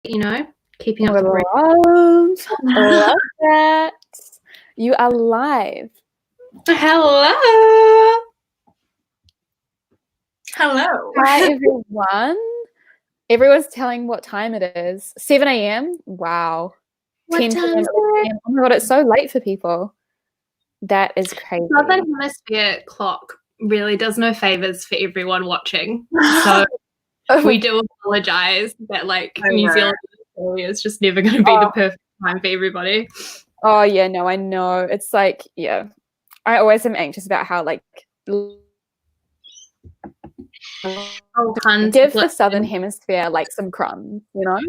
keeping up the brand. Love that. You are live. Hello. Hi, everyone. Everyone's telling what time it is. 7 a.m. Wow. What 10 time p.m. is it? Oh my God, it's so late for people. That is crazy. Southern Hemisphere clock really does no favors for everyone watching. So we do apologize that New Zealand and Australia is just never going to be the perfect time for everybody. Oh yeah, no, I know. It's like, yeah. I always am anxious about how give the Southern Hemisphere some crumbs, you know?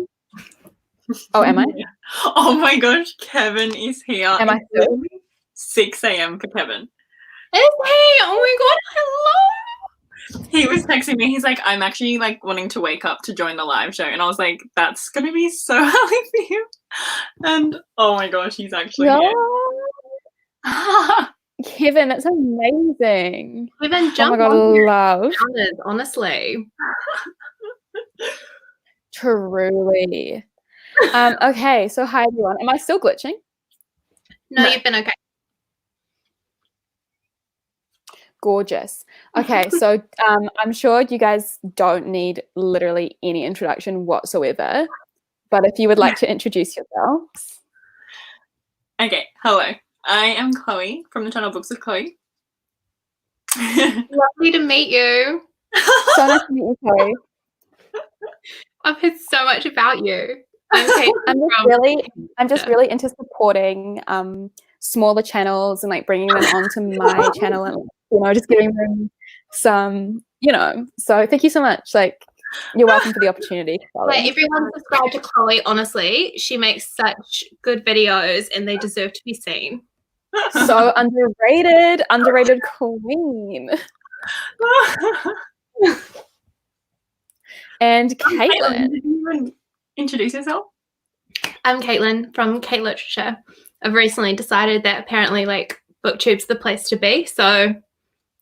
Oh, am I? Oh my gosh, Kevin is here. Am I still? 6 a.m. for Kevin. Is he? Oh my God, hello. He was texting me. He's like, I'm actually wanting to wake up to join the live show. And I was like, that's going to be so early for you. And oh my gosh, he's actually here. Kevin, that's amazing. Kevin, jump oh my God, love. Honestly. Truly. Okay, so hi everyone. Am I still glitching? No, you've been okay. Gorgeous. Okay, so I'm sure you guys don't need literally any introduction whatsoever, but if you would like to introduce yourselves. Okay, hello. I am Chloe from the channel Books with Chloe. Lovely to meet you. So nice to meet you, Chloe. I've heard so much about you. I'm just really into supporting smaller channels and bringing them onto my channel and just giving them some, so thank you so much. You're welcome for the opportunity. Everyone subscribe to Chloe. Honestly, she makes such good videos and they deserve to be seen. So underrated queen. And Caitlin. Did you even introduce yourself? I'm Caitlin from Caitliterature. I've recently decided that apparently BookTube's the place to be. So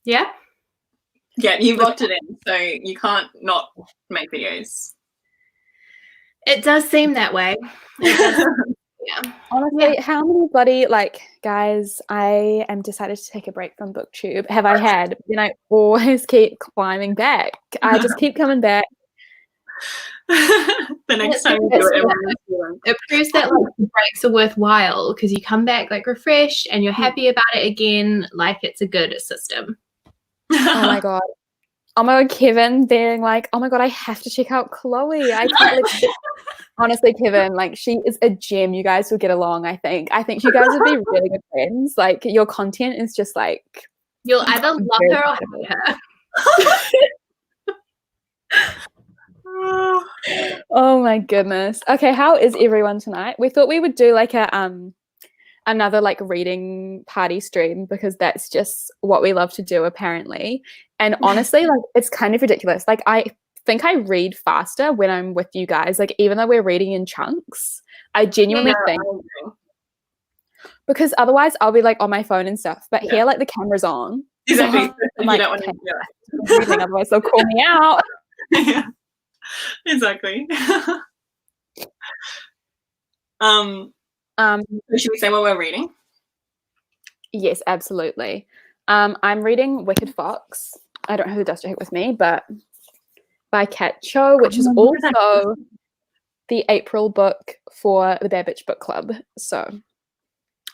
yeah. Yeah, you've locked it in, so you can't not make videos. It does seem that way. Yeah. Honestly, how many bloody guys, I am decided to take a break from BookTube have I had? Then I always keep climbing back. I just keep coming back. The next time you do it proves that the breaks are worthwhile because you come back refreshed and you're happy about it again. It's a good system. Oh my God. Oh my God, Kevin being oh my God, I have to check out Chloe. I can't honestly, Kevin, she is a gem. You guys will get along, I think. I think you guys would be really good friends. Your content is just you'll either love her or hate her. Oh my goodness. Okay, how is everyone tonight? We thought we would do another reading party stream because that's just what we love to do apparently. And honestly, it's kind of ridiculous. I think I read faster when I'm with you guys. Even though we're reading in chunks, I genuinely think because otherwise I'll be on my phone and stuff. But here, the camera's on. Exactly. So I'm you don't want to do it. Otherwise they'll call me out. Yeah. Exactly. Should we say what we're reading? Yes, absolutely. I'm reading Wicked Fox. I don't have the duster with me, but by Kat Cho, which is also the April book for the Bad Bitch Book Club. So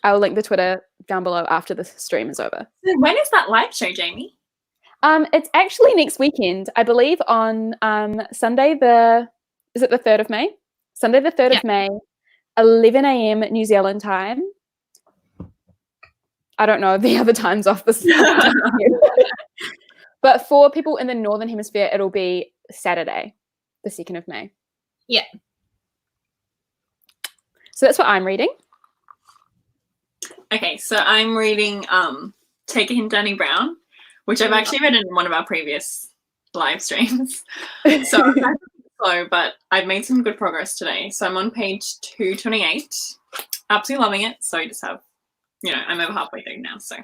I'll link the Twitter down below after the stream is over. When is that live show, Jamie? It's actually next weekend, I believe, on Sunday is it the 3rd of May? Sunday the 3rd of May, 11 a.m. New Zealand time. I don't know the other times off the but for people in the Northern Hemisphere, it'll be Saturday, the 2nd of May. Yeah. So that's what I'm reading. Okay, so I'm reading Take a Hint, Danny Brown, which I've actually read in one of our previous live streams. So I'm kind of slow, but I've made some good progress today. So I'm on page 228. Absolutely loving it. So I just have, I'm over halfway through now. So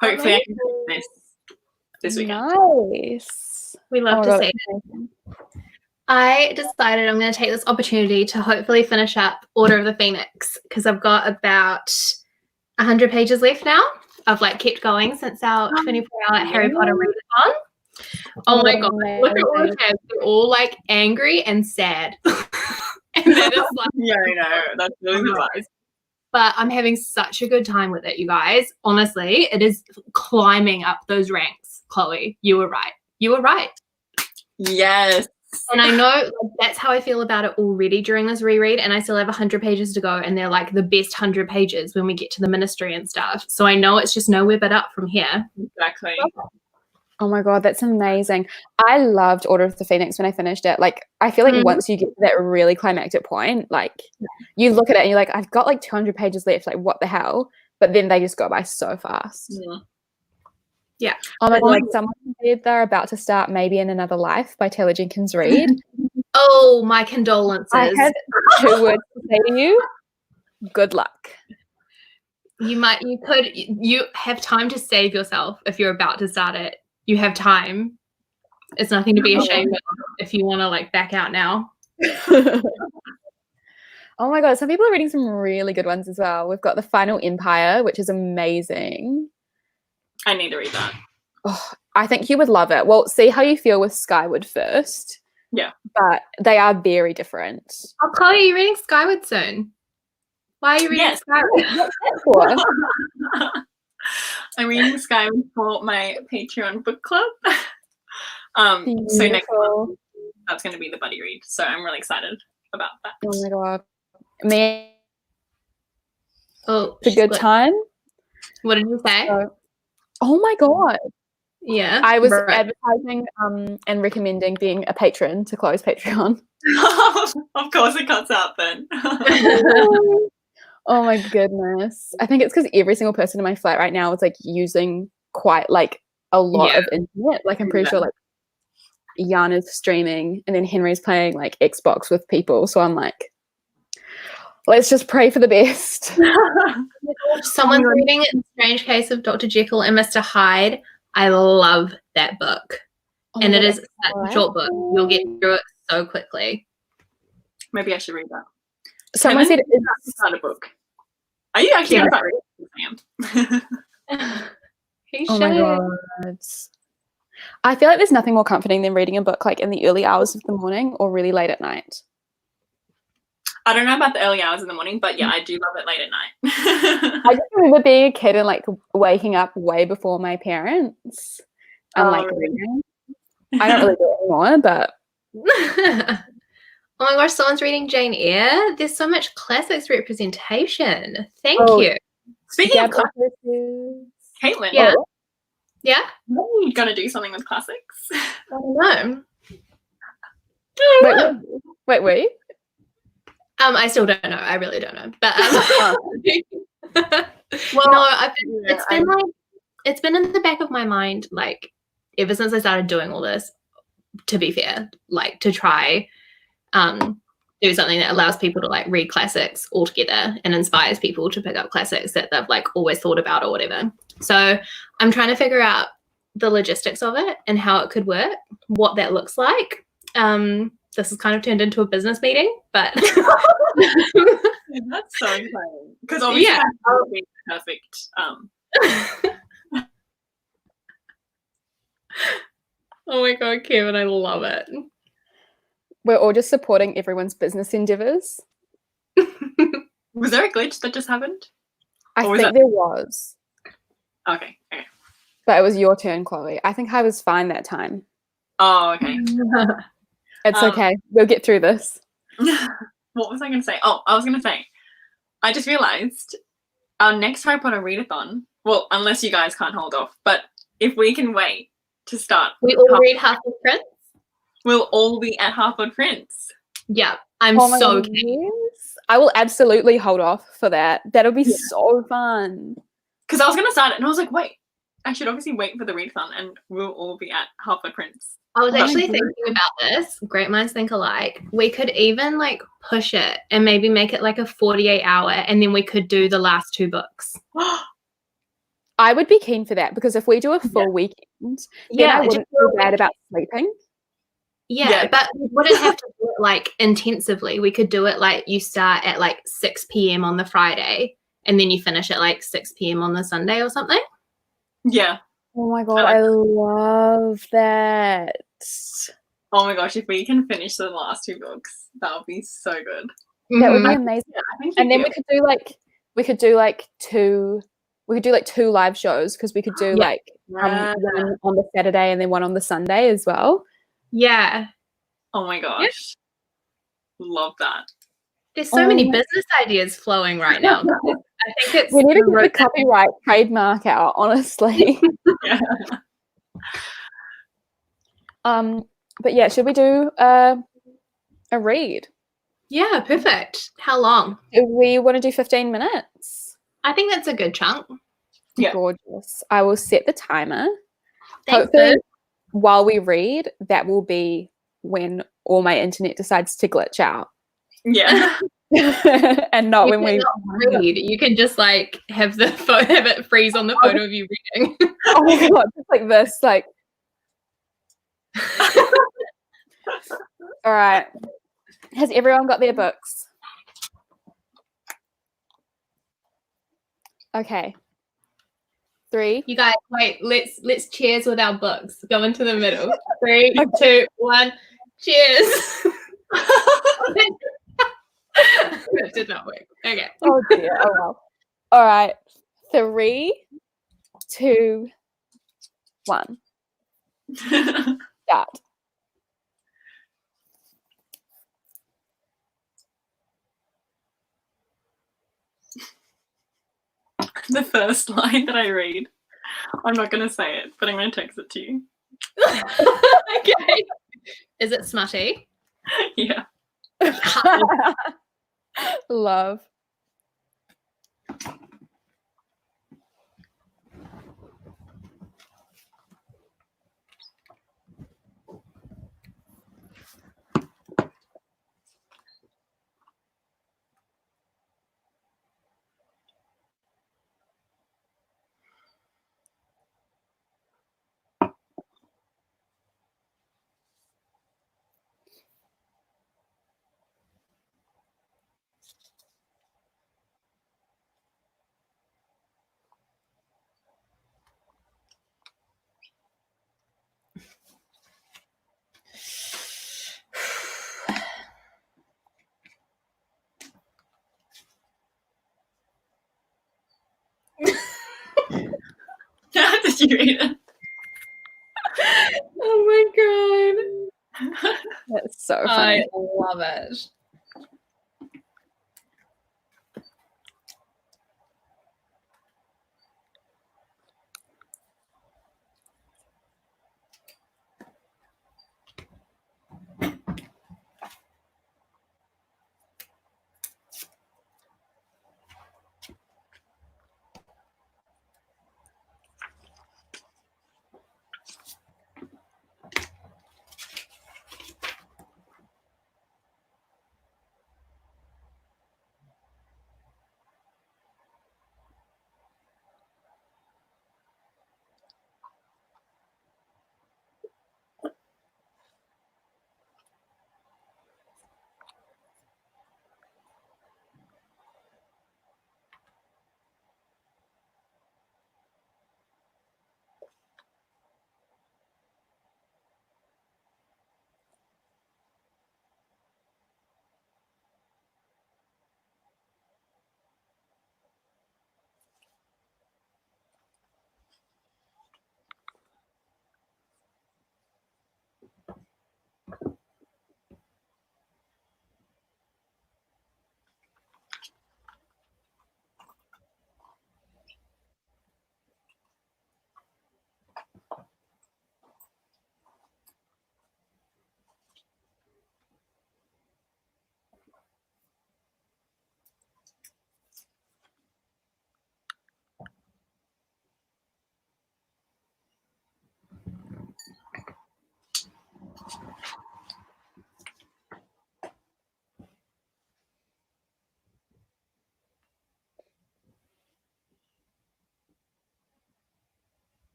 hopefully I can finish this weekend. Nice. We love to see I decided I'm going to take this opportunity to hopefully finish up Order of the Phoenix because I've got about 100 pages left now. I've like kept going since our 24-hour Harry Potter readathon. Oh my god! Look at all the tabs. They're all like angry and sad, and they're just like, yeah, I know. That's really nice. But I'm having such a good time with it, you guys. Honestly, it is climbing up those ranks. Chloe, you were right. You were right. Yes. And I know like, that's how I feel about it already during this reread. And I still have 100 pages to go. And they're like the best 100 pages when we get to the ministry and stuff. So I know it's just nowhere but up from here. Exactly. Oh my god, that's amazing. I loved Order of the Phoenix when I finished it. Like, I feel like once you get to that really climactic point, like, you look at it and you're like, I've got like 200 pages left. Like, what the hell? But then they just go by so fast. Yeah. Oh my god, someone said they're about to start Maybe in Another Life by Taylor Jenkins Reid. Oh, my condolences. I had 2 words to say to you. Good luck. You have time to save yourself if you're about to start it. You have time. It's nothing to be ashamed of if you want to like back out now. Oh my god, some people are reading some really good ones as well. We've got The Final Empire, which is amazing. I need to read that. Oh, I think you would love it. Well, see how you feel with Skyward first. Yeah. But they are very different. Oh, Chloe, are you reading Skyward soon? Why are you reading Skyward? What's that for? I'm reading Skyward for my Patreon book club. So next month, that's going to be the buddy read. So I'm really excited about that. Oh my god. Me. Oh, it's a good time. What did you say? Oh my god. Yeah. I was advertising and recommending being a patron to Chloe's Patreon. Of course it cuts out then. Oh my goodness. I think it's because every single person in my flat right now is like using quite like a lot of internet. Like I'm pretty sure like Yana's streaming and then Henry's playing like Xbox with people. So I'm like, let's just pray for the best. Someone's reading it, Strange Case of Dr. Jekyll and Mr. Hyde. I love that book. And it is such a short book. You'll get through it so quickly. Maybe I should read that. Someone said it's not a book. Are you actually going to start reading? I am. Oh my god. I feel like there's nothing more comforting than reading a book like in the early hours of the morning or really late at night. I don't know about the early hours in the morning, but yeah, I do love it late at night. I just remember being a kid and like waking up way before my parents and like reading. I don't really do it anymore, but oh my gosh, someone's reading Jane Eyre. There's so much classics representation. Thank you. Speaking of classics, Caitlin. Yeah. Yeah? Are you going to do something with classics? I don't know. Wait. I still don't know. I really don't know. But it's been in the back of my mind like ever since I started doing all this, to be fair, like to try do something that allows people to like read classics altogether and inspires people to pick up classics that they've like always thought about or whatever. So I'm trying to figure out the logistics of it and how it could work, what that looks like. This has kind of turned into a business meeting, but that's so exciting because obviously that would be perfect. Oh my god, Kevin, I love it. We're all just supporting everyone's business endeavors. Was there a glitch that just happened? I think there was. Okay. But it was your turn, Chloe. I think I was fine that time. Oh, okay. It's okay. We'll get through this. What was I going to say? Oh, I was going to say, I just realized our next Harry Potter readathon, well, unless you guys can't hold off, but if we can wait to start. We all read Half-Blood Prince? We'll all be at Half-Blood Prince. Yeah, I'm so keen. I will absolutely hold off for that. That'll be so fun. Because I was going to start it and I was like, wait, I should obviously wait for the readathon and we'll all be at Half-Blood Prince. I was actually thinking about this. Great minds think alike. We could even like push it and maybe make it like a 48-hour and then we could do the last 2 books. I would be keen for that because if we do a full weekend, then I wouldn't feel bad about sleeping. Yeah, but we wouldn't have to do it like intensively. We could do it like you start at like 6 p.m. on the Friday and then you finish at like 6 p.m. on the Sunday or something. Yeah. Oh my god, I love that. Oh my gosh, if we can finish the last 2 books, that would be so good. That would be amazing. Yeah, I think and then we could do like two live shows, because we could do like one on the Saturday and then one on the Sunday as well. Yeah. Oh my gosh. Love that. There's so many business ideas flowing right now. I think it's we need to get the copyright trademark out, honestly. Yeah. But yeah, should we do a read? Yeah, perfect. How long? Do we want to do 15 minutes? I think that's a good chunk. Yeah. Gorgeous. I will set the timer. Thanks, hopefully while we read, that will be when all my internet decides to glitch out. Yeah. And not when we read. You can just like have it freeze on the photo of you reading. Oh my god, just like this, like. All right. Has everyone got their books? Okay. 3. You guys, wait. Let's cheers with our books. Go into the middle. 3, 2, 1. Cheers. That did not work. Okay. Oh dear. Oh well. All right. 3, 2, 1. Start. The first line that I read, I'm not going to say it, but I'm going to text it to you. Okay. Is it smutty? Yeah. Love. Did you read it? Oh my god. That's so funny. I love it.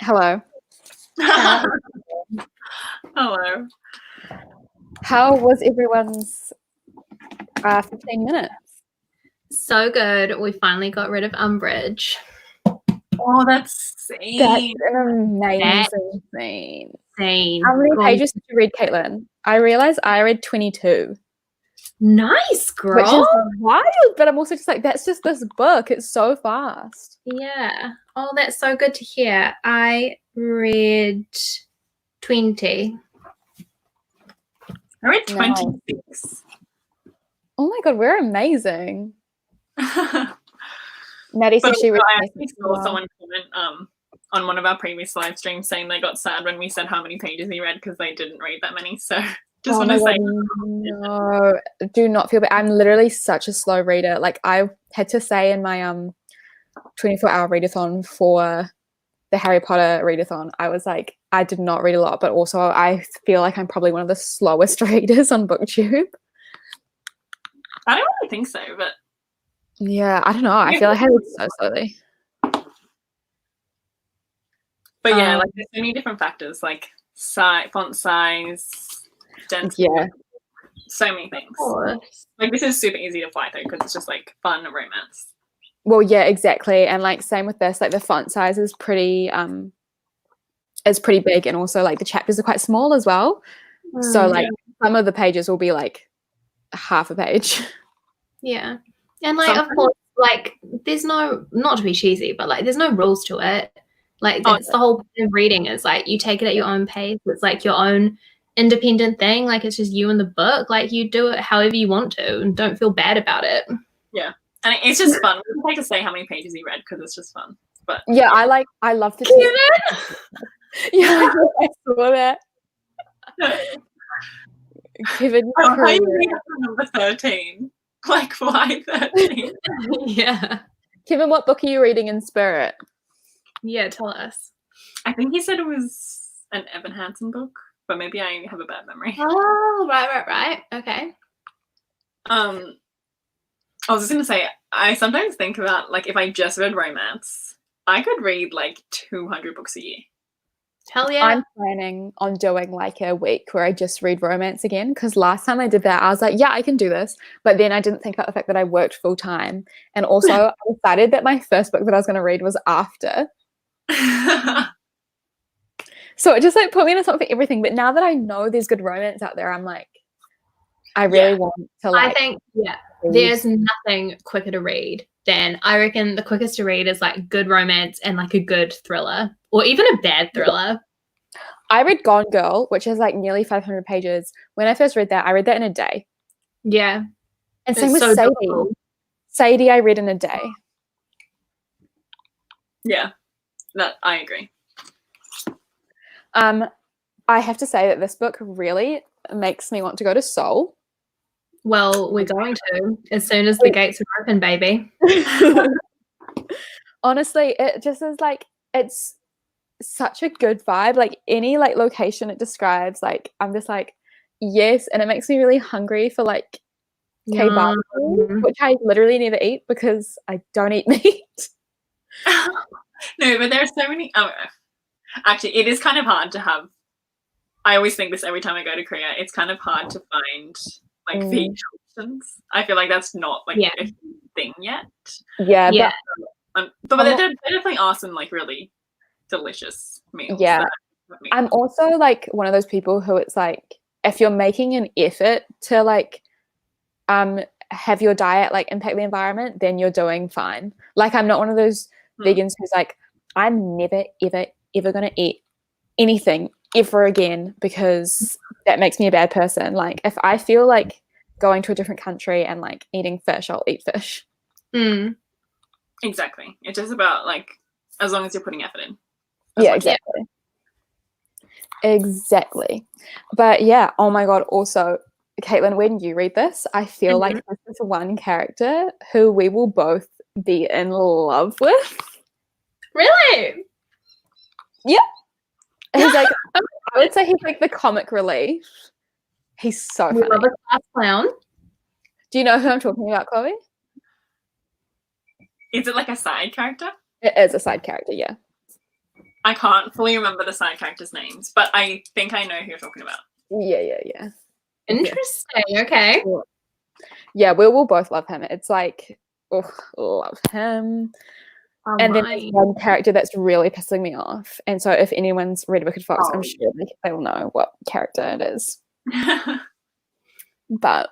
Hello. Hello. How was everyone's 15 minutes? So good. We finally got rid of umbrage. Oh, that's insane. That's an amazing scene. Insane. How many pages did you read, Caitlin? I realized I read 22. Nice, girl. Which is wild, but I'm also just like, that's just this book. It's so fast. Yeah. Oh, that's so good to hear. I read 20. I read 26. Oh my god, we're amazing. Maddie said she read. I actually saw someone comment on one of our previous live streams saying they got sad when we said how many pages he read because they didn't read that many. So just want to say, no, do not feel bad. I'm literally such a slow reader. Like I had to say in my 24-hour readathon for the Harry Potter readathon, I was like, I did not read a lot, but also I feel like I'm probably one of the slowest readers on BookTube. I don't really think so, but yeah, I don't know. I feel like I read so slowly. But yeah, like there's so many different factors, like font size, density, so many things. Like this is super easy to fly through because it's just like fun romance. Well, yeah, exactly. And like same with this, like the font size is pretty big, and also like the chapters are quite small as well. So like some of the pages will be like half a page. Yeah. And like of course, like there's no, not to be cheesy, but like there's no rules to it. Like that's the whole point of reading, is like you take it at your own pace. It's like your own independent thing. Like it's just you and the book. Like you do it however you want to and don't feel bad about it. Yeah. And it's just fun. We don't like to say how many pages you read because it's just fun. But yeah, I love to see it. Yeah, I saw that. Kevin, why you read number 13? Like, why 13? Yeah. Kevin, what book are you reading in spirit? Yeah, tell us. I think he said it was an Evan Hansen book, but maybe I have a bad memory. Oh, right. Okay. I was just gonna say, I sometimes think about like if I just read romance, I could read like 200 books a year. Hell yeah. I'm planning on doing like a week where I just read romance again, because last time I did that, I was like, yeah, I can do this. But then I didn't think about the fact that I worked full time. And also I decided that my first book that I was going to read was after. So it just like put me in a spot for everything. But now that I know there's good romance out there, I'm like, I really want to like. I think, there's nothing quicker to read than, I reckon the quickest to read is like good romance and like a good thriller, or even a bad thriller. I read Gone Girl, which is like nearly 500 pages. When I first read that, I read that in a day. Yeah. And same with Sadie. Difficult. Sadie, I read in a day. Yeah, that I agree. I have to say that this book really makes me want to go to Seoul. Well, we're going to as soon as the gates are open, baby. Honestly, it just is like, it's such a good vibe. Like any like location it describes, like I'm just like, yes. And it makes me really hungry for like kebab, which I literally never eat because I don't eat meat. No, but there are so many. Actually, it is kind of hard to have. I always think this every time I go to Korea. It's kind of hard to find like vegan options. I feel like that's not like a thing yet. Yeah. But there definitely are some like really delicious meals. Yeah. I'm also like one of those people who it's like, if you're making an effort to like have your diet like impact the environment, then you're doing fine. Like I'm not one of those vegans who's like, I'm never ever gonna eat anything ever again because that makes me a bad person. Like if I feel like going to a different country and like eating fish, I'll eat fish. Exactly. It's just about like, as long as you're putting effort in. Yeah, exactly. But yeah, oh my god, also Caitlin, when you read this, I feel like this is one character who we will both be in love with. Really? Yeah. He's like, I would say he's like the comic relief. He's so funny. Love a class clown. Do you know who I'm talking about, Chloe? Is it like a side character? It is a side character, yeah. I can't fully remember the side characters' names, but I think I know who you're talking about. Yeah. Interesting. Okay. Yeah, we will both love him. It's like, love him. And then there's one character that's really pissing me off. And so if anyone's read Wicked Fox, I'm sure they will know what character it is. But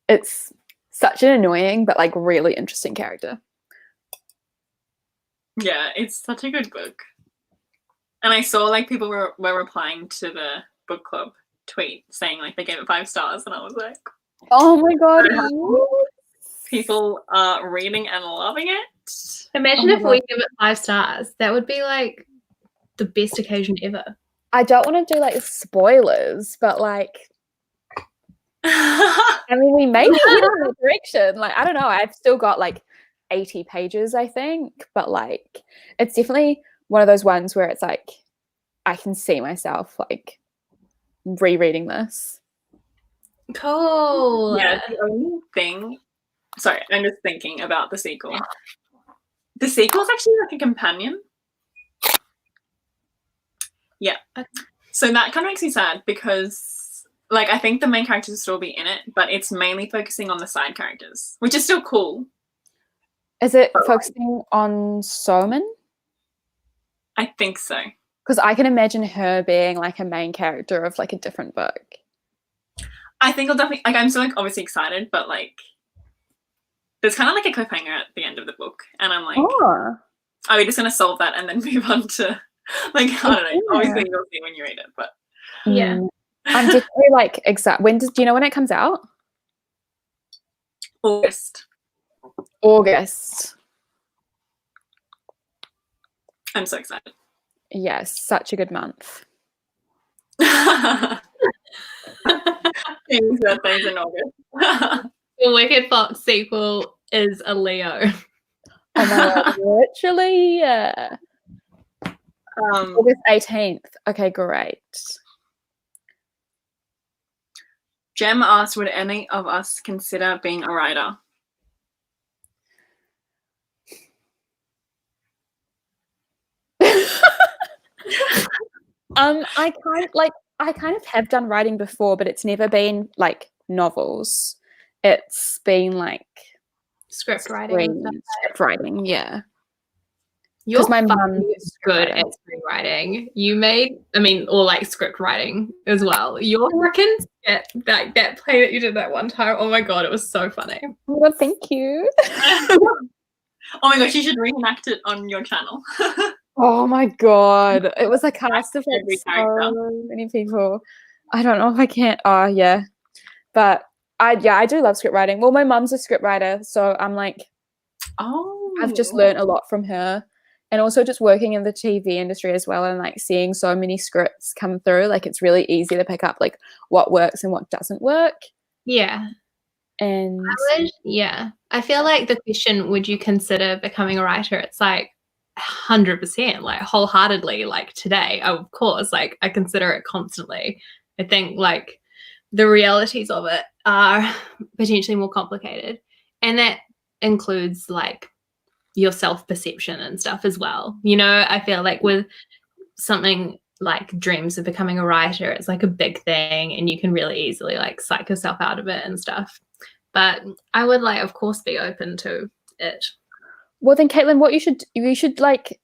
it's such an annoying but like really interesting character. Yeah, it's such a good book. And I saw like people were replying to the book club tweet saying like they gave it 5 stars, and I was like, oh my god, people are reading and loving it. Imagine if we give it 5 stars. That would be like the best occasion ever. I don't want to do like spoilers, but like I mean, we may be heading in that direction. Like, I don't know. I've still got like 80 pages, I think, but like it's definitely one of those ones where it's like I can see myself like rereading this. Cool. Yeah, the only thing, sorry, I'm just thinking about the sequel. The sequel is actually like a companion. Yeah. Okay. So that kind of makes me sad because like I think the main characters will still be in it, but it's mainly focusing on the side characters, which is still cool. Is it focusing on Soman? I think so. Because I can imagine her being like a main character of like a different book. I think I'll definitely, like, I'm so like obviously excited, but like there's kind of like a cliffhanger at the end of the book, and I'm like, are we just gonna solve that and then move on to like, I don't know. Obviously you'll see when you read it, but yeah. I'm definitely like exact. Do you know when it comes out? August. I'm so excited. Yes, such a good month. King's birthday's in August. The Wicked Fox sequel is a Leo. Oh my god, literally, yeah. August 18th. Okay, great. Jem asked, would any of us consider being a writer? I kind of have done writing before, but it's never been like novels. It's been like script writing. Yeah. Because my mum is good at screenwriting. You made, or like script writing as well. Your freaking that play that you did that one time. Oh my god, it was so funny. Oh my god, thank you. Oh my gosh, you should reenact it on your channel. Oh my god, it was a cast of like so many people. I don't know if I can't. Oh yeah, but I do love script writing. Well, my mum's a script writer, so I'm like, I've just learned a lot from her. And also just working in the TV industry as well, and like seeing so many scripts come through, like it's really easy to pick up like what works and what doesn't work. Yeah. And I feel like the question, would you consider becoming a writer? It's like 100%, like wholeheartedly, like today, of course, like I consider it constantly. I think like the realities of it are potentially more complicated, and that includes like your self-perception and stuff as well. I feel like with something like dreams of becoming a writer, it's like a big thing and you can really easily like psych yourself out of it and stuff. But I would like, of course, be open to it. Well then, Caitlin, what you should like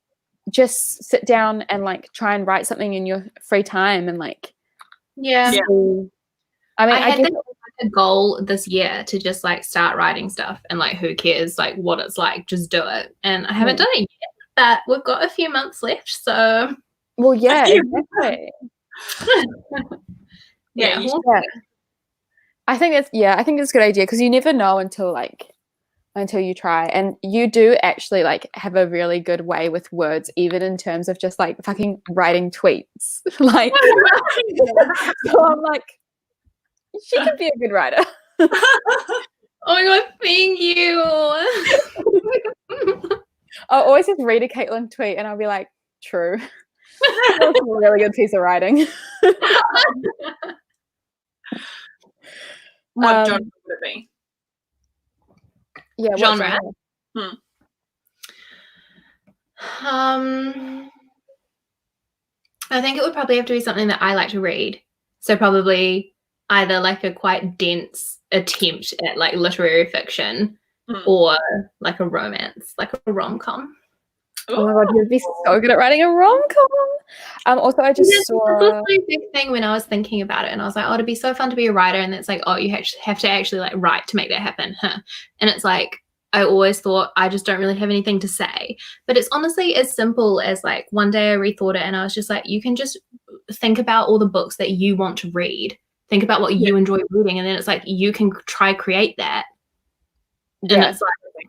just sit down and like try and write something in your free time and like I guess a goal this year to just like start writing stuff, and like who cares like what it's like, just do it. And I haven't done it yet, but we've got a few months left, so well, yeah, exactly. I think it's a good idea, because you never know until you try. And you do actually like have a really good way with words, even in terms of just like fucking writing tweets. Like so I'm like, she could be a good writer. Oh my god, thank you. I'll always just read a Caitlin tweet and I'll be like, true. That's a really good piece of writing. What genre would it be? Yeah, genre. I think it would probably have to be something that I like to read. So probably either like a quite dense attempt at like literary fiction, or like a romance, like a rom-com. Oh my god, you'd be so good at writing a rom-com. Also, I just saw this was a big thing when I was thinking about it, and I was like, oh, it'd be so fun to be a writer. And it's like, oh, you have to actually like write to make that happen, huh? And it's like, I always thought I just don't really have anything to say. But it's honestly as simple as like one day I rethought it, and I was just like, you can just think about all the books that you want to read. Think about what you enjoy reading, and then it's like you can create that. And it's like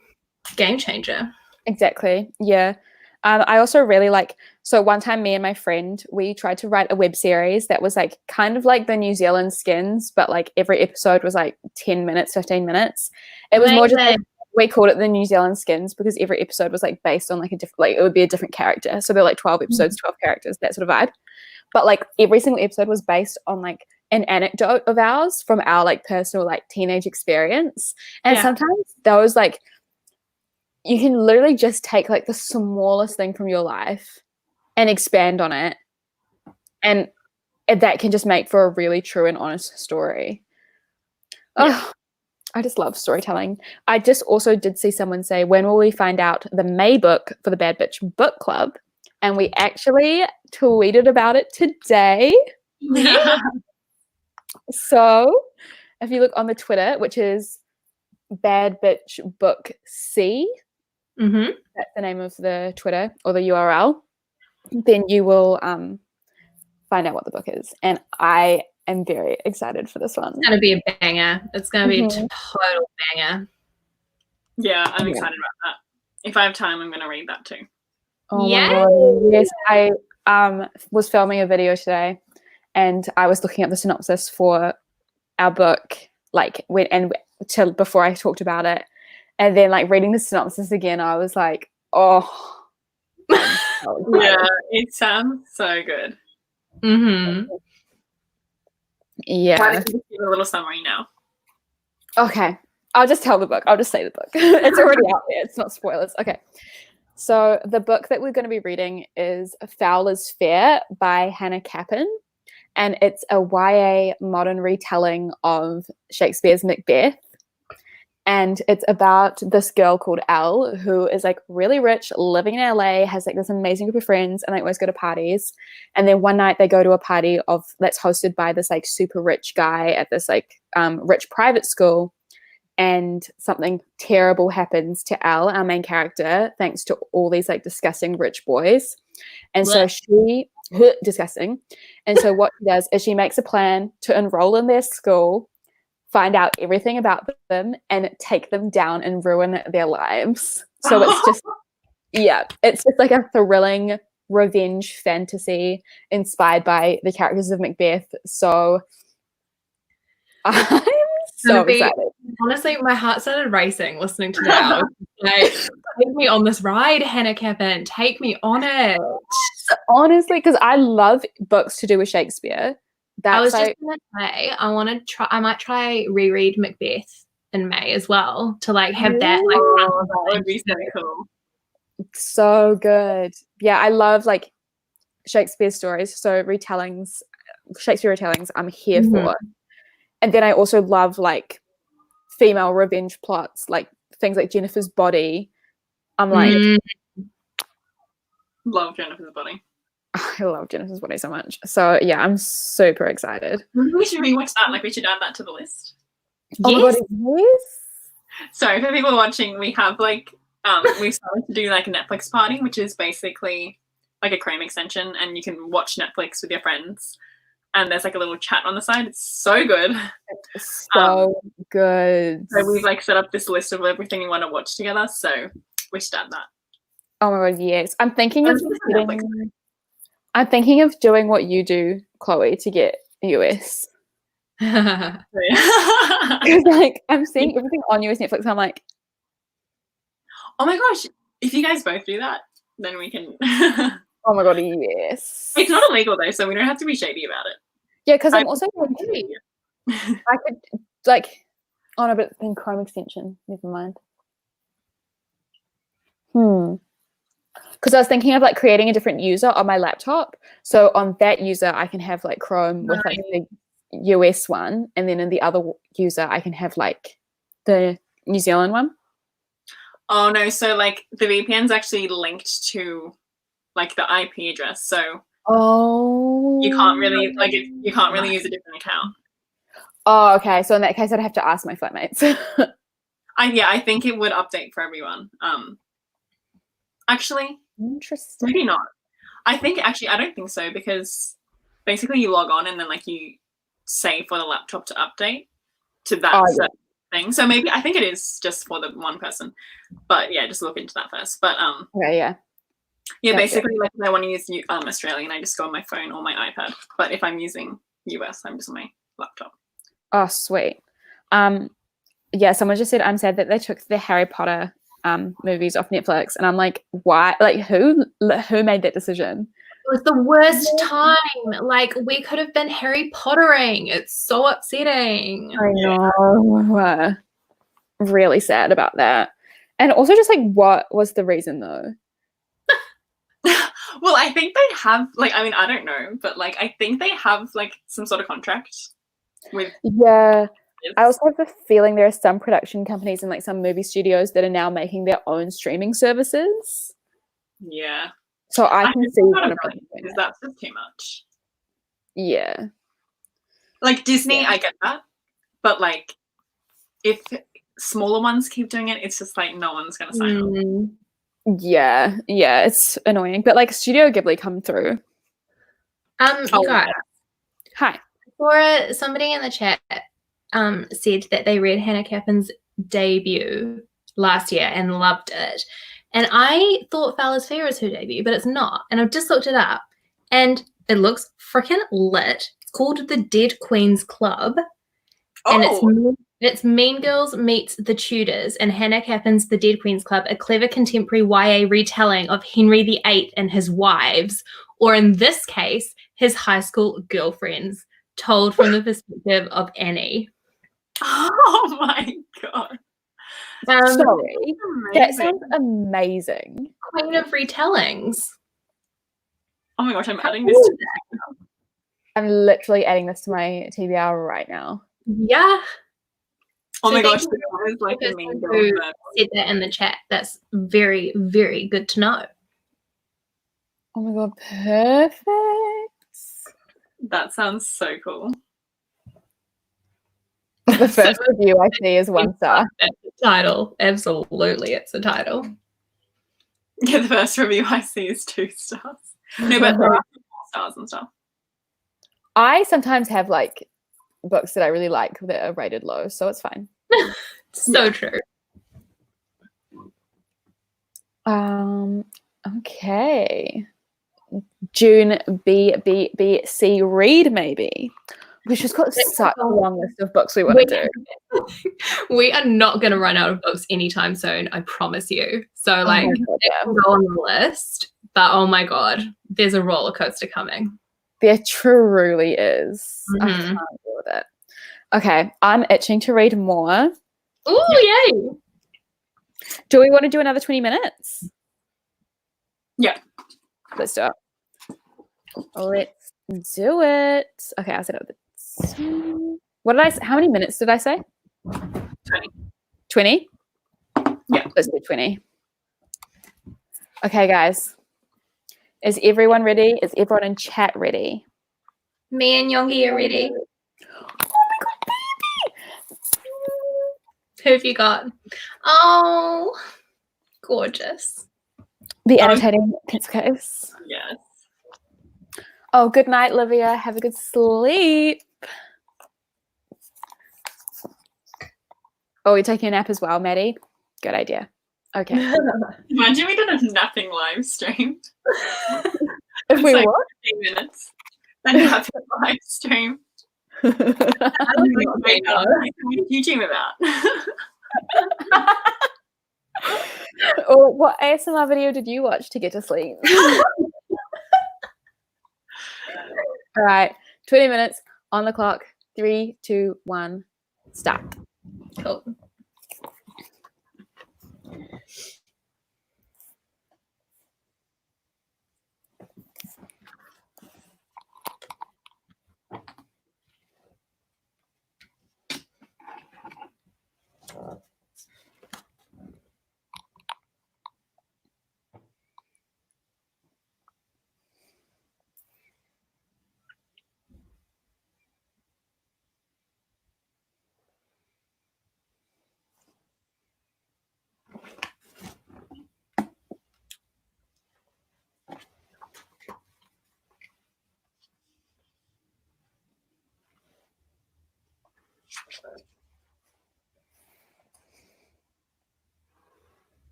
game changer. Exactly. Yeah. I also really like, so one time me and my friend, we tried to write a web series that was like kind of like the New Zealand Skins, but like every episode was like 10 minutes, 15 minutes. It was more just like, we called it the New Zealand Skins because every episode was like based on like a different, like it would be a different character. So there were like 12 episodes, 12 characters, that sort of vibe. But like every single episode was based on like an anecdote of ours from our like personal like teenage experience. And sometimes those like, you can literally just take like the smallest thing from your life and expand on it. And that can just make for a really true and honest story. Oh, I just love storytelling. I just also did see someone say, when will we find out the May book for the Bad Bitch Book Club? And we actually tweeted about it today. Yeah. So if you look on the Twitter, which is Bad Bitch Book C, that's the name of the Twitter or the URL, then you will find out what the book is. And I am very excited for this one. It's going to be a banger. It's going to be a total banger. Yeah, I'm excited about that. If I have time, I'm going to read that too. Oh my God. Yes, I was filming a video today and I was looking at the synopsis for our book, like before I talked about it. And then like reading the synopsis again, I was like, oh. Yeah, it sounds so good. Yeah. Why don't you just give a little summary now? Okay. I'll just tell the book. I'll just say the book. It's already out there. It's not spoilers. Okay. So the book that we're going to be reading is Foul is Fair by Hannah Capin. And it's a YA modern retelling of Shakespeare's Macbeth. And it's about this girl called Elle who is like really rich, living in LA, has like this amazing group of friends, and they always go to parties. And then one night they go to a party that's hosted by this like super rich guy at this like rich private school. And something terrible happens to Elle, our main character, thanks to all these like disgusting rich boys. And so disgusting. And so what she does is she makes a plan to enroll in their school, find out everything about them, and take them down and ruin their lives. So it's just, it's just like a thrilling revenge fantasy inspired by the characters of Macbeth. So I'm so excited. Honestly, my heart started racing listening to that. I was like, take me on this ride, Hannah Capin. Take me on it. Honestly, because I love books to do with Shakespeare. I was just gonna say, I might try reread Macbeth in May as well to like have that like that would be so cool. So good. Yeah, I love like Shakespeare stories. So Shakespeare retellings, I'm here for. And then I also love like female revenge plots, like things like Jennifer's Body. I'm like, love Jennifer's Body. I love Jennifer's Body so much. So yeah, I'm super excited. We should rewatch that. Like we should add that to the list. Oh my God, yes. So for people watching, we have like we've started to do like a Netflix party, which is basically like a Chrome extension, and you can watch Netflix with your friends. And there's like a little chat on the side. It's so good. It's so good. So we've like set up this list of everything we want to watch together. So we should add that. Oh my God, yes. I'm thinking of doing what you do, Chloe, to get US. Because like I'm seeing everything on US Netflix. And I'm like, oh my gosh, if you guys both do that, then we can. Oh my God, yes. It's not illegal though, so we don't have to be shady about it. Yeah, because I'm also like, I could like, oh no, but then Chrome extension. Never mind. Because I was thinking of like creating a different user on my laptop. So on that user, I can have like Chrome with like the US one, and then in the other user, I can have like the New Zealand one. Oh no! So like the VPN's actually linked to like the IP address, so you can't really you can't really use a different account. Oh, okay. So in that case, I'd have to ask my flatmates. I think it would update for everyone. Actually, interesting. Maybe not. I don't think so, because basically you log on and then like you say for the laptop to update to that certain thing. So maybe I think it is just for the one person. But yeah, just look into that first. But okay, yeah. Yeah, basically, like if I want to use Australian, I just go on my phone or my iPad. But if I'm using US, I'm just on my laptop. Oh, sweet. Yeah, someone just said, I'm sad that they took the Harry Potter movies off Netflix. And I'm like, why? Like, who made that decision? It was the worst time. Like, we could have been Harry Pottering. It's so upsetting. I know. Really sad about that. And also just like, what was the reason though? Well, I think they have, like, I mean, I don't know, but like, I think they have like some sort of contract with. Yeah. I also have the feeling there are some production companies and like some movie studios that are now making their own streaming services. Yeah. So I can see one of them because that's just too much. Yeah. Like Disney, Yeah. I get that. But like if smaller ones keep doing it, it's just like no one's gonna sign up. Yeah, it's annoying. But like Studio Ghibli come through. You guys. Hi. For somebody in the chat said that they read Hannah Cappen's debut last year and loved it. And I thought Fowler's Fair is her debut, but it's not. And I've just looked it up and it looks freaking lit. It's called The Dead Queens Club. And it's Mean Girls meets The Tudors and Hannah Cappen's The Dead Queens Club, a clever contemporary YA retelling of Henry VIII and his wives, or in this case, his high school girlfriends, told from the perspective of Annie. Oh my god. Sorry. That sounds amazing. Queen of retellings. Oh my gosh, I'm adding this to I'm literally adding this to my TBR right now. Yeah. Oh my gosh, that was like a Mean Girls. Said that in the chat. That's very, very good to know. Oh my god, perfect. That sounds so cool. The first review I see is 1 star. That's the title. Absolutely, it's a title. Yeah, the first review I see is 2 stars. No, but there are 4 stars and stuff. I sometimes have like books that I really like that are rated low, so it's fine. So true. Okay. June BBBC read maybe. We've just got such a long list of books we want to do. We are not going to run out of books anytime soon, I promise you. So like, it can go on the list, but oh my god, there's a roller coaster coming. There truly is. I can't deal with it. Okay, I'm itching to read more. Oh, yay! Do we want to do another 20 minutes? Yeah. Let's do it. Let's do it. Okay, I'll set up the. What did I say? How many minutes did I say? 20. 20? Yeah. Let's do 20. Okay, guys. Is everyone ready? Is everyone in chat ready? Me and Yongi are ready. Oh my god, baby! Who have you got? Oh, gorgeous. The annotating pencil case. Yes. Oh, good night, Livia. Have a good sleep. Oh, you're taking a nap as well, Maddie? Good idea. Okay. Imagine we did a napping live stream. If we like what? 15 minutes. A napping live stream. What did you dream about? Or what ASMR video did you watch to get to sleep? All right, 20 minutes on the clock. 3, 2, 1, start. Cool.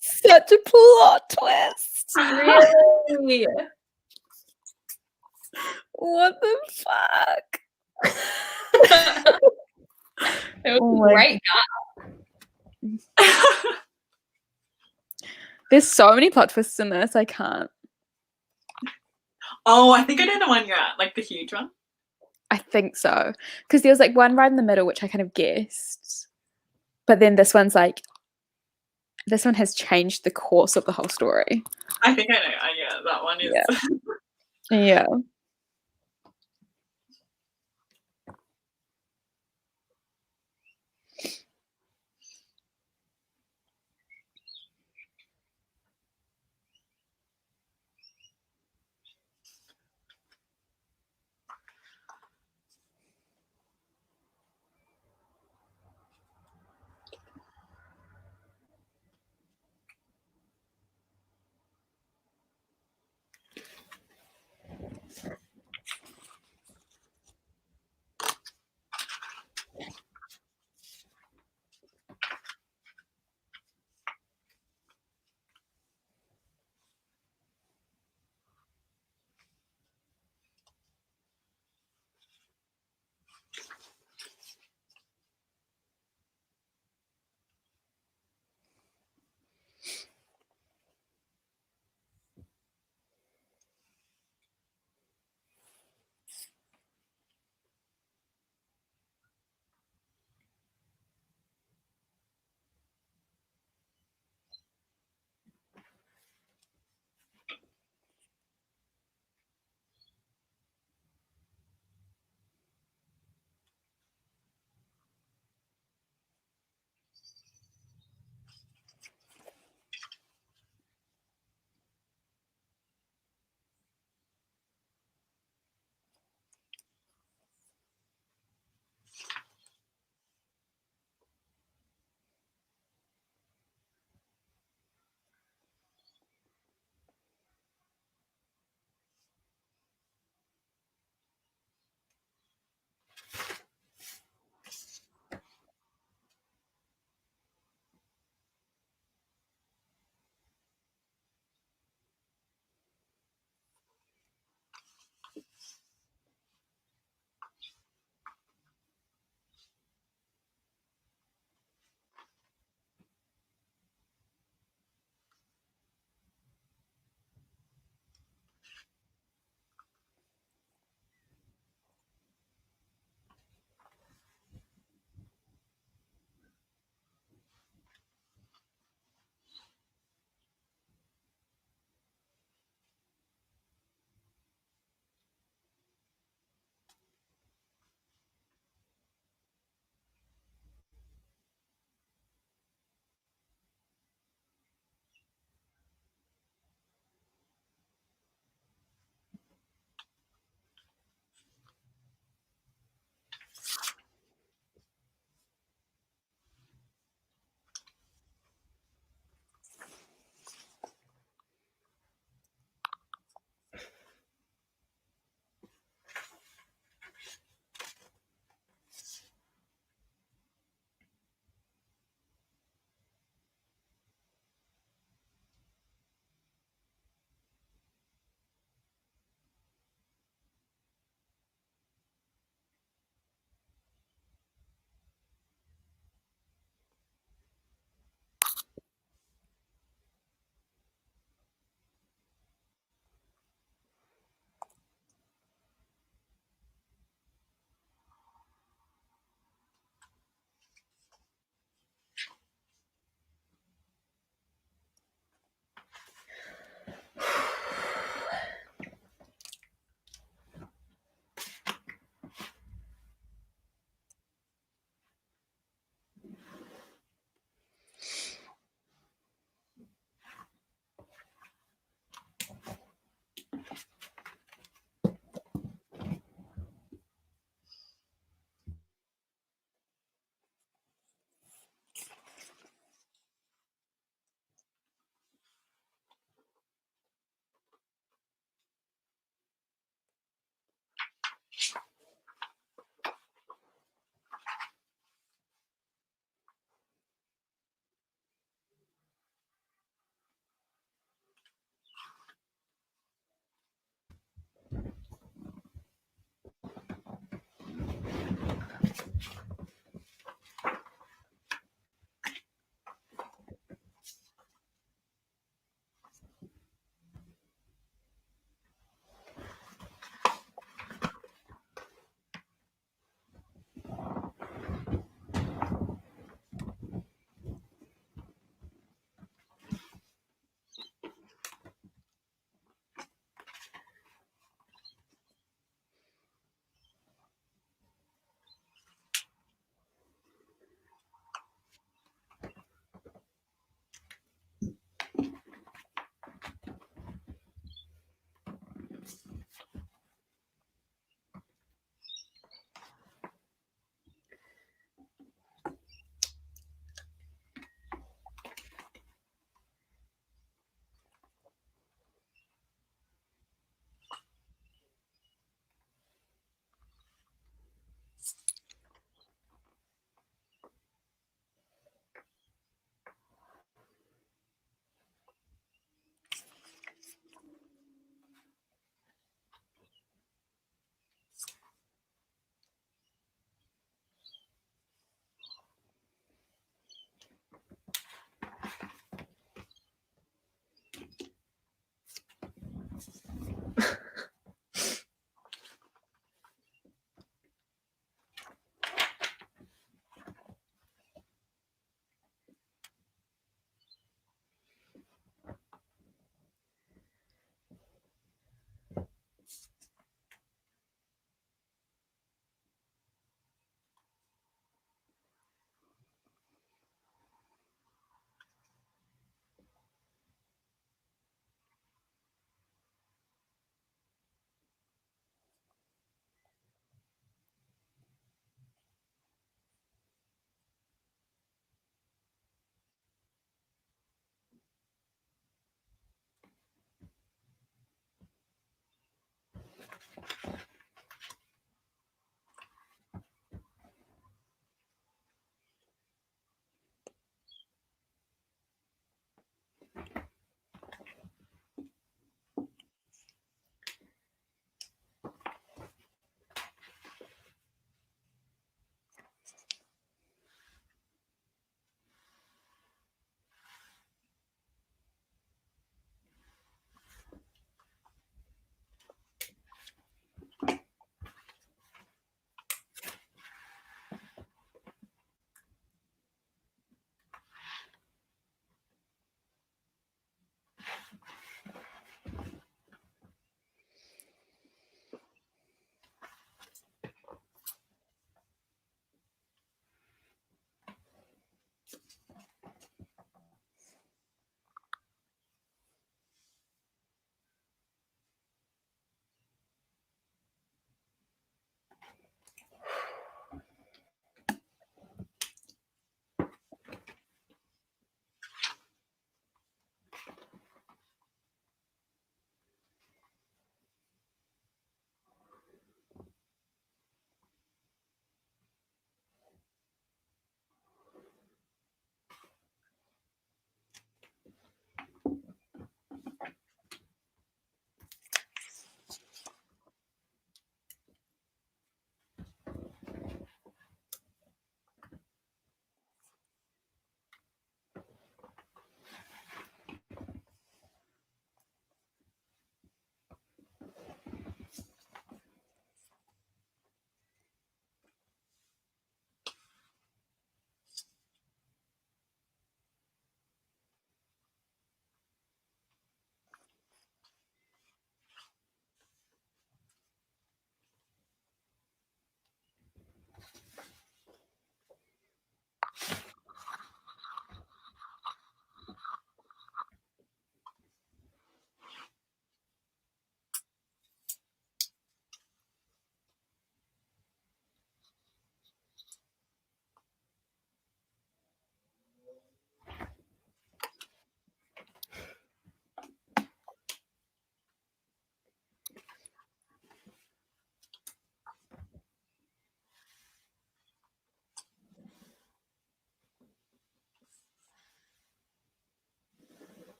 Such a plot twist. Really? What the fuck? It was Oh a my great There's so many plot twists in this. I can't. Oh, I think I know the one you're at, like the huge one. I think so. Because there was like one right in the middle, which I kind of guessed. But then this one's like, this one has changed the course of the whole story. I think I know. Yeah, that one is. Yeah.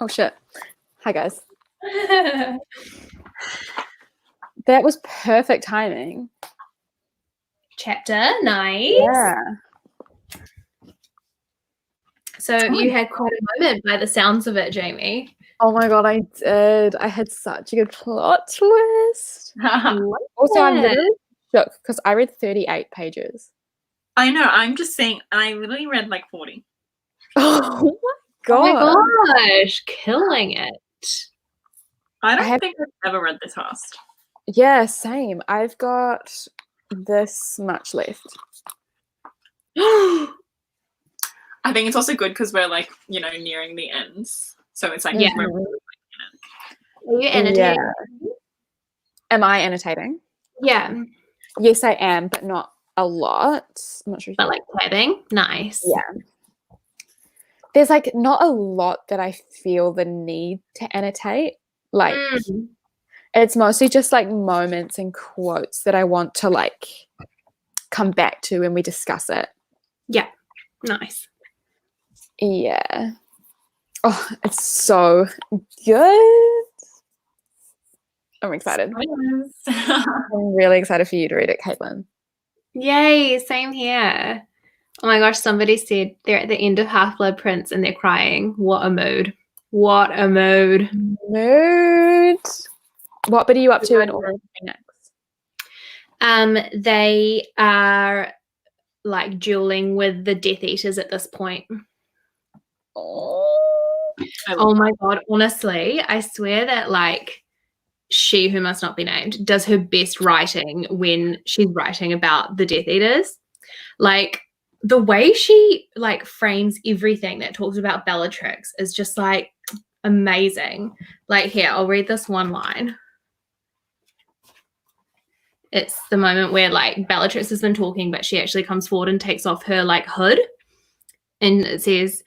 Oh shit. Hi guys. That was perfect timing. Chapter, nice. Yeah. So you had quite a moment by the sounds of it, Jamie. Oh my god, I did. I had such a good plot twist. Also, I'm literally shook because I read 38 pages. I know. I'm just saying. I literally read like 40. Oh my god. Oh my gosh, killing it. I don't think I've ever read this fast. Yeah, same. I've got this much left. I think it's also good because we're like, nearing the ends. So it's like, Yeah. we're Are you annotating? Yeah. Am I annotating? Yeah. Yes, I am, but not a lot. I'm not sure. But like tabbing? Nice. Yeah. There's like not a lot that I feel the need to annotate. Like it's mostly just like moments and quotes that I want to like come back to when we discuss it. Yeah. Nice. Yeah. Oh, it's so good. I'm excited. I'm really excited for you to read it, Caitlin. Yay, same here. Oh my gosh, somebody said they're at the end of Half-Blood Prince and they're crying. What a mood. What a mood. Mood. What bit are you up to in order next? They are like dueling with the Death Eaters at this point. Oh my god, honestly, I swear that like she who must not be named does her best writing when she's writing about the Death Eaters. Like the way she like frames everything that talks about Bellatrix is just like amazing. Like here, I'll read this one line. It's the moment where like Bellatrix has been talking, but she actually comes forward and takes off her like hood. And it says,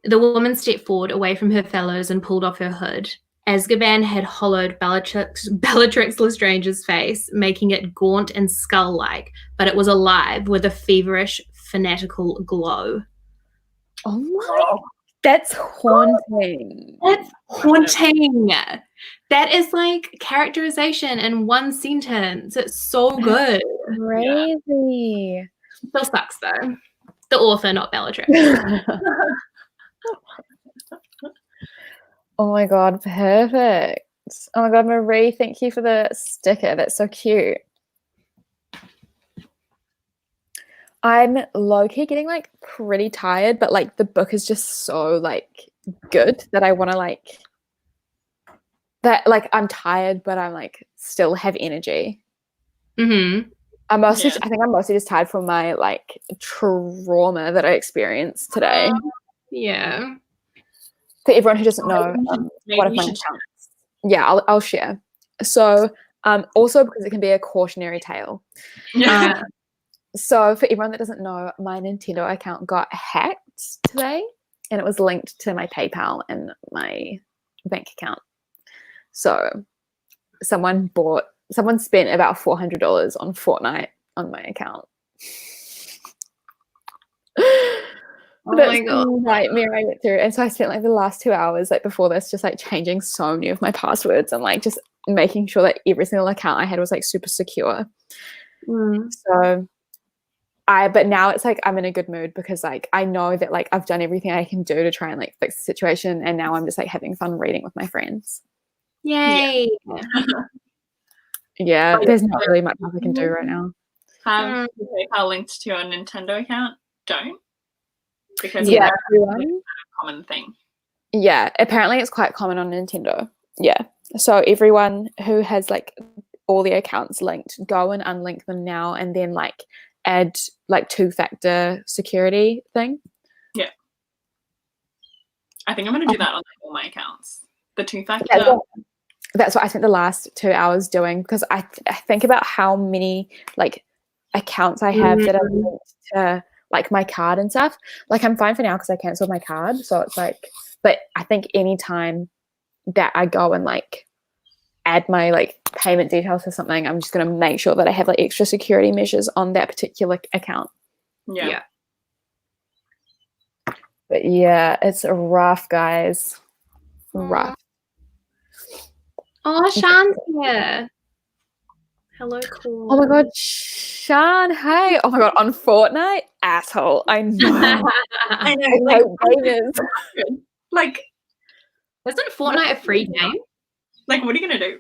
the woman stepped forward away from her fellows and pulled off her hood. Azkaban had hollowed Bellatrix Lestrange's face, making it gaunt and skull-like, but it was alive with a feverish, fanatical glow. Oh my! That's haunting. That's haunting. That is like characterization in one sentence. It's so good. Crazy. It still sucks though. The author, not Bellatrix. Oh my god, perfect. Oh my god, Marie, thank you for the sticker. That's so cute. I'm low-key getting like pretty tired, but like the book is just so like good that I want to like that like I'm tired, but I'm like still have energy. Mm-hmm. I think I'm mostly just tired from my like trauma that I experienced today. Yeah. For everyone who doesn't know, one of my accounts. Yeah, I'll share. So, also because it can be a cautionary tale. Yeah. So for everyone that doesn't know, my Nintendo account got hacked today, and it was linked to my PayPal and my bank account. So someone spent about $400 on Fortnite on my account. Oh my god, nightmare I went through. And so I spent like the last 2 hours like before this just like changing so many of my passwords and like just making sure that every single account I had was like super secure. So but now it's like I'm in a good mood because like I know that like I've done everything I can do to try and like fix the situation, and now I'm just like having fun reading with my friends. yay. Yeah, there's not really much else I can do right now. Have PayPal linked to your Nintendo account? Don't. Because yeah, it's a common thing. Yeah, apparently it's quite common on Nintendo. Yeah. So everyone who has like all the accounts linked, go and unlink them now and then like add like 2-factor security thing. Yeah. I think I'm going to do that on all my accounts. The 2-factor. That's what I spent the last 2 hours doing, because I think about how many like accounts I have that are linked to like my card and stuff. Like I'm fine for now because I cancelled my card. So it's like, but I think anytime that I go and like add my like payment details or something, I'm just going to make sure that I have like extra security measures on that particular account. Yeah. But yeah, it's rough, guys. rough. Oh, Sean's here. Hello, cool. Oh my god, Sean, hey. Oh my god, on Fortnite? Asshole. I know. I know. Gamers. Like, isn't Fortnite a free game? Like, what are you gonna do?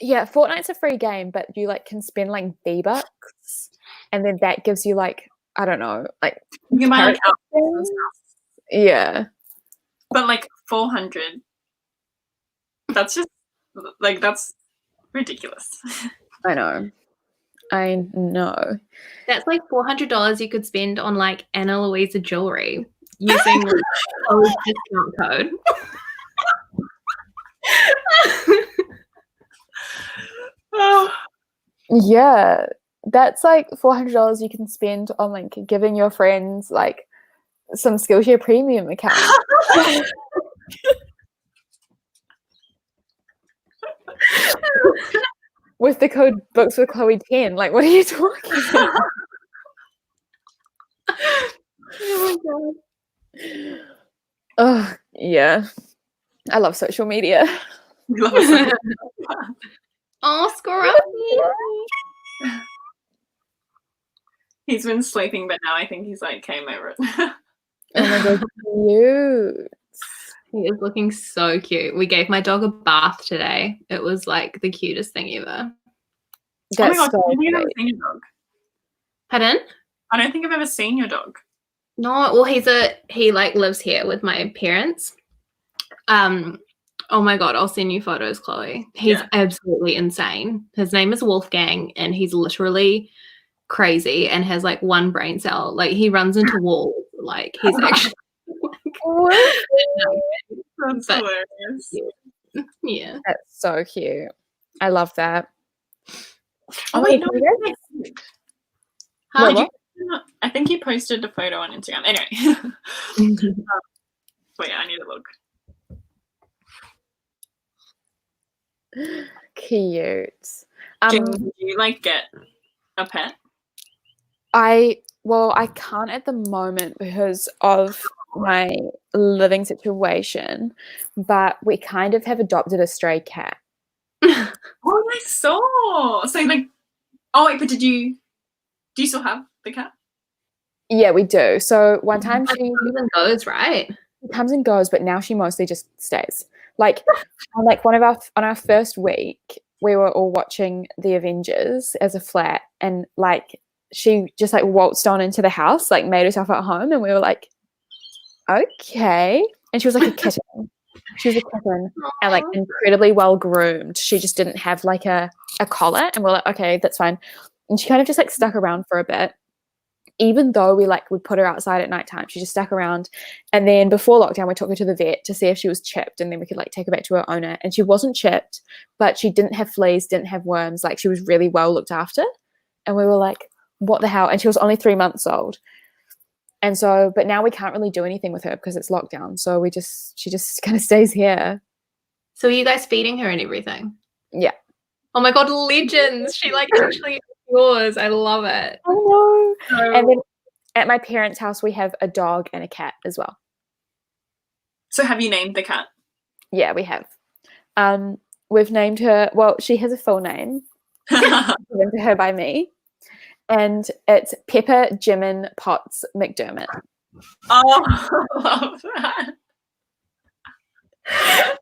Yeah, Fortnite's a free game, but you like can spend like V-Bucks, and then that gives you like, I don't know, like You can buy like character outfits and skins. stuff. Yeah. But like 400. That's just like, that's ridiculous. I know. That's like $400 you could spend on like Anna Louisa jewelry using like, a discount code. Oh. Yeah, that's like $400 you can spend on like giving your friends like some Skillshare Premium account. With the code bookswithchloe10. Like, what are you talking about? Oh my god. Oh, yeah. I love social media. Oh, Scruffy. He's been sleeping, but now I think he's like came over it. Oh my god, cute. He is looking so cute. We gave my dog a bath today. It was like the cutest thing ever. That's oh my god, so I don't think I've ever great. seen your dog. Pardon? I don't think I've ever seen your dog. No, well, he like lives here with my parents. Oh my god, I'll send you photos, Chloe. He's absolutely insane. His name is Wolfgang, and he's literally crazy and has like one brain cell. Like he runs into walls. Like he's actually That's hilarious. Yeah. That's so cute. I love that. Oh wait, no. Huh? I think he posted a photo on Instagram. Anyway. Wait, I need to look. Cute. Do you like get a pet? I can't at the moment because of my living situation, but we kind of have adopted a stray cat. Oh, I saw. So like, oh wait, but do you still have the cat? Yeah, we do. So one time she comes and goes, right? comes and goes, but now she mostly just stays. Like on like on our first week, we were all watching The Avengers as a flat, and like she just like waltzed on into the house, like made herself at home, and we were like, okay. And she was like a kitten. She was a kitten and like incredibly well groomed. She just didn't have like a collar, and we're like, okay, that's fine. And she kind of just like stuck around for a bit. Even though we like would put her outside at nighttime, she just stuck around. And then before lockdown, we took her to the vet to see if she was chipped, and then we could like take her back to her owner. And she wasn't chipped, but she didn't have fleas, didn't have worms. Like she was really well looked after. And we were like, what the hell? And she was only 3 months old. And so, but now we can't really do anything with her because it's lockdown. So she just kind of stays here. So are you guys feeding her and everything? Yeah. Oh my god, legends! She like actually yours. I love it. I know. And then at my parents' house, we have a dog and a cat as well. So have you named the cat? Yeah, we have. We've named her. Well, she has a full name given to her by me, and it's Pepper Jimin Potts McDermott. Oh, I love that.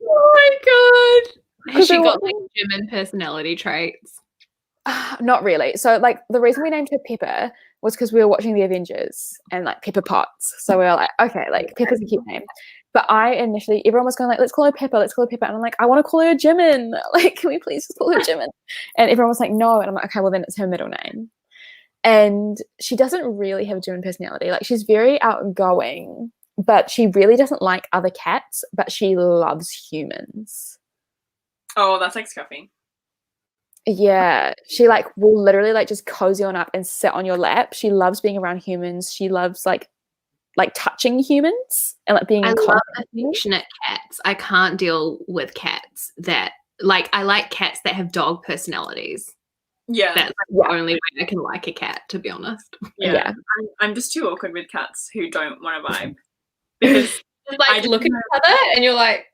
Oh my god! Has she got like Jimin personality traits? Not really. So like the reason we named her Pepper was because we were watching The Avengers and like Pepper Potts. So we were like, okay, like Pepper's a cute name. But everyone was going like, let's call her Pepper, let's call her Pepper. And I'm like, I want to call her Jimin. Like, can we please just call her Jimin? And everyone was like, no. And I'm like, okay, well then it's her middle name. And she doesn't really have a Jimin personality. Like she's very outgoing, but she really doesn't like other cats, but she loves humans. Oh, that's like Scruffy. Yeah, she like will literally like just cozy on up and sit on your lap. She loves being around humans. She loves like touching humans and like being in contact. I love affectionate cats. I can't deal with cats that like I like cats that have dog personalities. Yeah, that's like the only way I can like a cat, to be honest. Yeah. I'm just too awkward with cats who don't want to vibe because just like look at each other and you're like,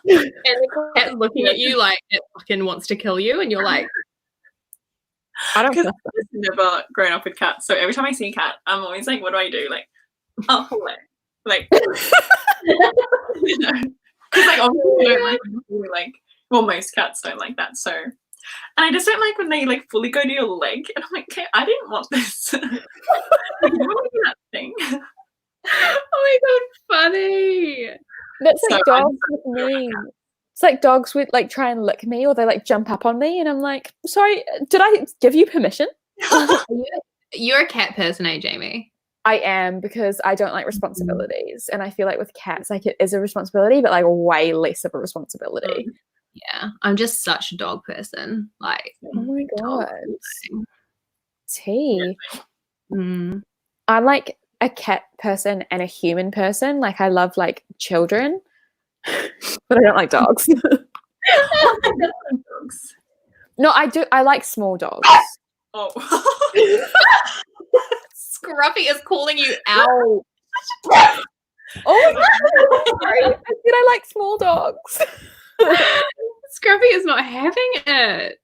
And the cat's looking at you like it fucking wants to kill you, and you're like, I don't Because know. I've never grown up with cats, so every time I see a cat, I'm always like, what do I do? Like, oh, hello. Like, you know, because like obviously I don't like when people like, well, most cats don't like that. So, and I just don't like when they like fully go to your leg, and I'm like, okay, I didn't want this. Like, you don't want to do that thing. oh my god, funny. That's So like I dogs with me. It's like dogs would like try and lick me, or they like jump up on me, and I'm like, sorry, did I give you permission? You're a cat person, eh, Jamie? I am, because I don't like responsibilities, and I feel like with cats, like it is a responsibility, but like way less of a responsibility. Yeah, I'm just such a dog person. Like, Oh my god, tea. Mm. I'm like a cat person and a human person. Like I love like children, but I don't like dogs. Dogs. No, I do. I like small dogs. Oh. Scruffy is calling you out. Oh my god, sorry. I said I like small dogs. Scruffy is not having it.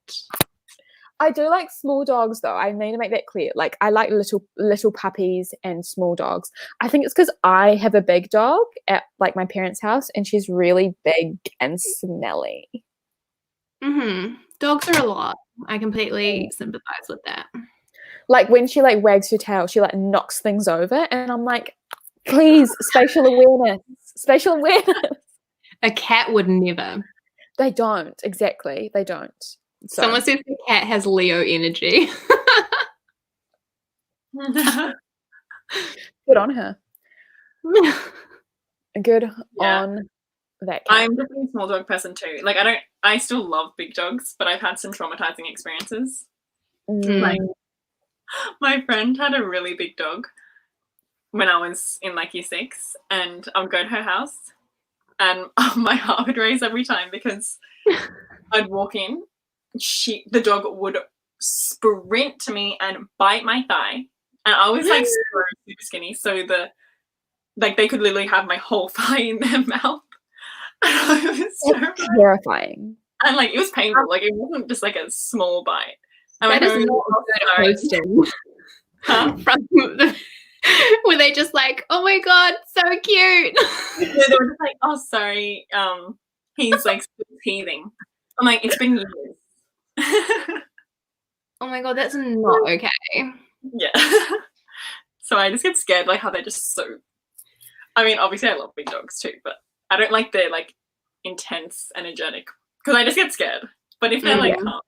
I do like small dogs though. I need to make that clear. Like I like little puppies and small dogs. I think it's because I have a big dog at like my parents' house, and she's really big and smelly. Dogs are a lot. I completely sympathize with that. Like when she like wags her tail, she like knocks things over, and I'm like, please, spatial awareness, spatial awareness. A cat would never. They don't, exactly. They don't. So. Someone says the cat has Leo energy. Good on her. Good on that cat. I'm definitely a small dog person too. Like I still love big dogs, but I've had some traumatizing experiences. Like my friend had a really big dog when I was in like year 6, and I would go to her house, and my heart would race every time because I'd walk in, the dog would sprint to me and bite my thigh, and I was like super skinny, so they could literally have my whole thigh in their mouth. It's terrifying. And like it was painful. Like it wasn't just like a small bite. And that is not a good hosting. Were they just like, oh my god, so cute? They were just like, oh sorry, he's like teething. I'm like, it's been years. Oh my god, that's not okay. Yeah. So I just get scared, like how they're just so. I mean, obviously I love big dogs too, but I don't like their like intense, energetic, because I just get scared. But if they're like calm.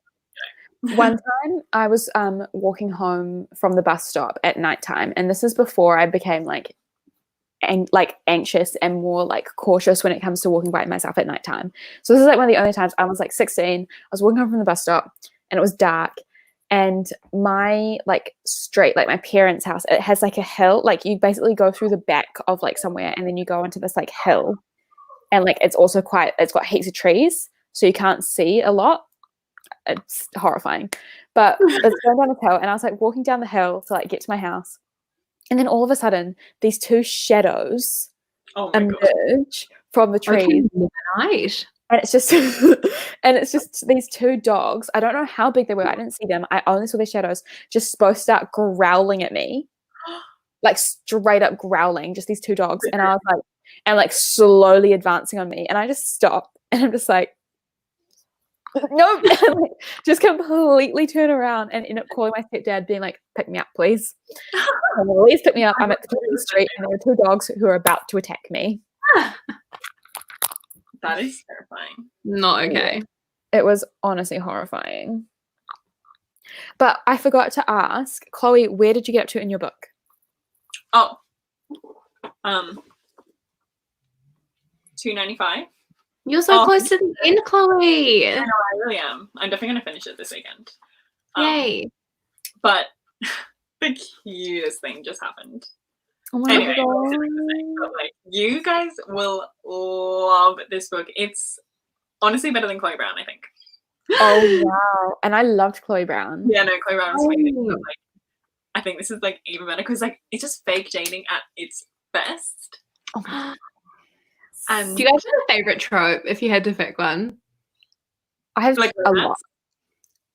One time I was walking home from the bus stop at nighttime, and this is before I became like anxious and more like cautious when it comes to walking by myself at nighttime. So this is like one of the only times. I was like 16. I was walking home from the bus stop, and it was dark. And my like street, like my parents' house, it has like a hill. Like you basically go through the back of like somewhere, and then you go onto this like hill, and like it's got heaps of trees, so you can't see a lot. It's horrifying, but it's going down the hill, and I was like walking down the hill to like get to my house, and then all of a sudden these two shadows emerge from the trees. Nice. And it's just these two dogs. I don't know how big they were. I didn't see them. I only saw their shadows just both start growling at me, like straight up growling. Just these two dogs, and I was like, and like slowly advancing on me, and I just stopped, and I'm just like. No, like, just completely turn around and end up calling my stepdad, being like, "Pick me up, please. Please pick me up. I'm at the top of the street, and there are two dogs who are about to attack me." That is terrifying. Not okay. It was honestly horrifying. But I forgot to ask, Chloe, where did you get up to in your book? Oh, 295. You're so close to the end, Chloe. I know, I really am. I'm definitely going to finish it this weekend. Yay. But the cutest thing just happened. Oh my anyway, god. but, like, you guys will love this book. It's honestly better than Chloe Brown, I think. Oh, wow. And I loved Chloe Brown. Yeah, no, Chloe Brown was amazing. Like, I think this is like even better because like it's just fake dating at its best. Oh my god. And Do you guys have a favorite trope if you had to pick one? I have like a romance? lot.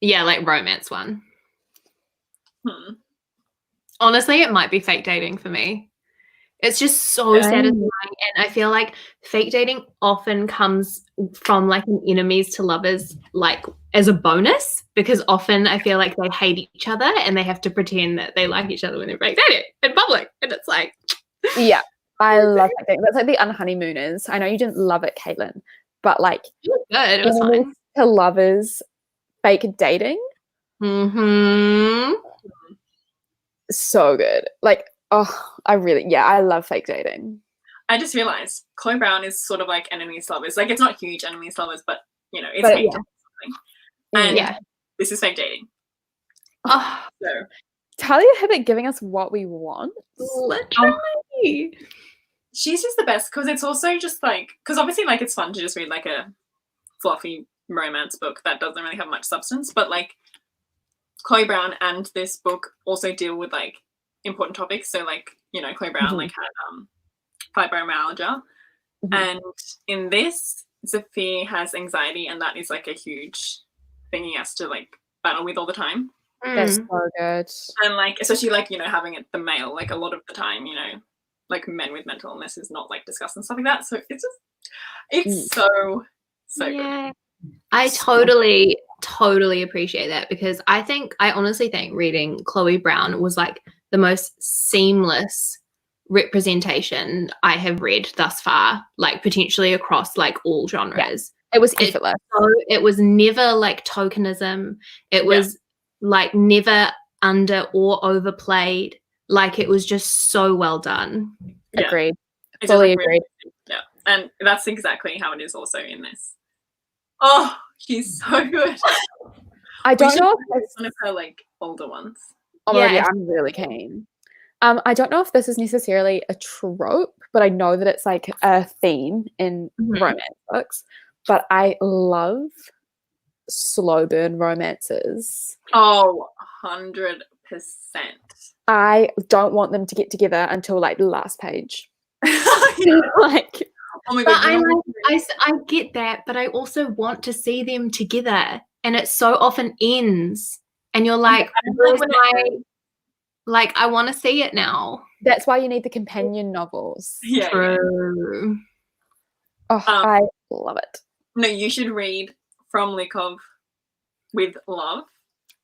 Yeah, like romance one. Hmm. Honestly, it might be fake dating for me. It's just so Yeah. satisfying, and I feel like fake dating often comes from like an enemies to lovers, like as a bonus, because often I feel like they hate each other and they have to pretend that they like each other when they're fake dating in public, and it's like, Yeah, I love that thing. That's like the unhoneymooners. I know you didn't love it, Caitlin, but like it was good. It was enemies fine. to lovers, fake dating, Mm-hmm. so good. Like, oh, I love fake dating. I just realized Chloe Brown is sort of like enemies to lovers. Like, it's not huge enemies to lovers, but you know, it's But, hate yeah. something. And Yeah. this is fake dating. Oh, So Talia Hibbert giving us what we want. literally. she's just the best because it's also just like, because obviously like it's fun to just read like a fluffy romance book that doesn't really have much substance, but like Chloe Brown and this book also deal with like important topics. So like, you know, Chloe Brown like had fibromyalgia, and in this Zafir has anxiety, and that is like a huge thing he has to like battle with all the time. That's so good. And like, especially like, you know, having it the male, like a lot of the time, you know, like men with mental illness is not like discussed and stuff like that. So it's just, it's so good. I totally appreciate that, because I honestly think reading Chloe Brown was like the most seamless representation I have read thus far, like potentially across like all genres. It was effortless. It was never like tokenism. It was like never under or overplayed. Like it was just so well done. Yeah. Agreed. It's Fully like agreed. Yeah. And that's exactly how it is also in this. Oh, she's so good. I don't know if it's this, one of her like older ones. oh my God, Yeah. yeah, I'm really keen. I don't know if this is necessarily a trope, but I know that it's like a theme in romance books. But I love slow burn romances. Oh, 100%. I don't want them to get together until like the last page. Like, oh my But God. I get that, but I also want to see them together, and it so often ends, and you're like, where's like I want to see it now. that's why you need the companion novels. Yeah. True. Oh, I love it. No, you should read From Likov with Love.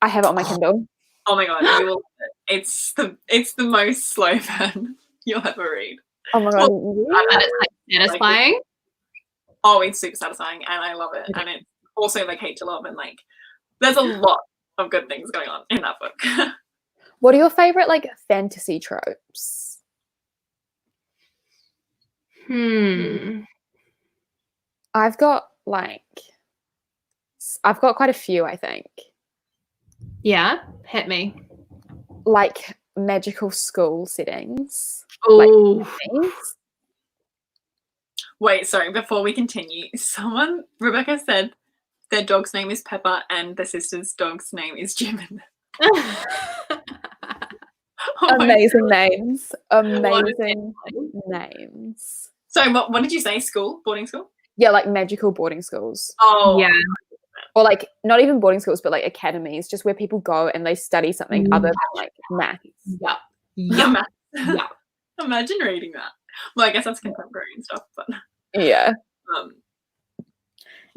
I have it on my Kindle. Oh my God, you will. It's the most slow burn you'll ever read. Oh my God. And it's like satisfying. Oh, it's super satisfying, and I love it. And it's also like hate to love, and like there's a lot of good things going on in that book. What are your favorite like fantasy tropes? I've got quite a few, I think. Yeah, hit me. Like magical school settings. Oh, Like, Wait, sorry, before we continue, Rebecca said their dog's name is Pepper and the sister's dog's name is Jimin. amazing names. Amazing names. So what did you say? Boarding school? Yeah, like magical boarding schools. Oh yeah. Or like not even boarding schools, but like academies, just where people go and they study something other than like maths. Yeah. Yeah. Yeah. Imagine reading that. Well, I guess that's contemporary and stuff, but yeah.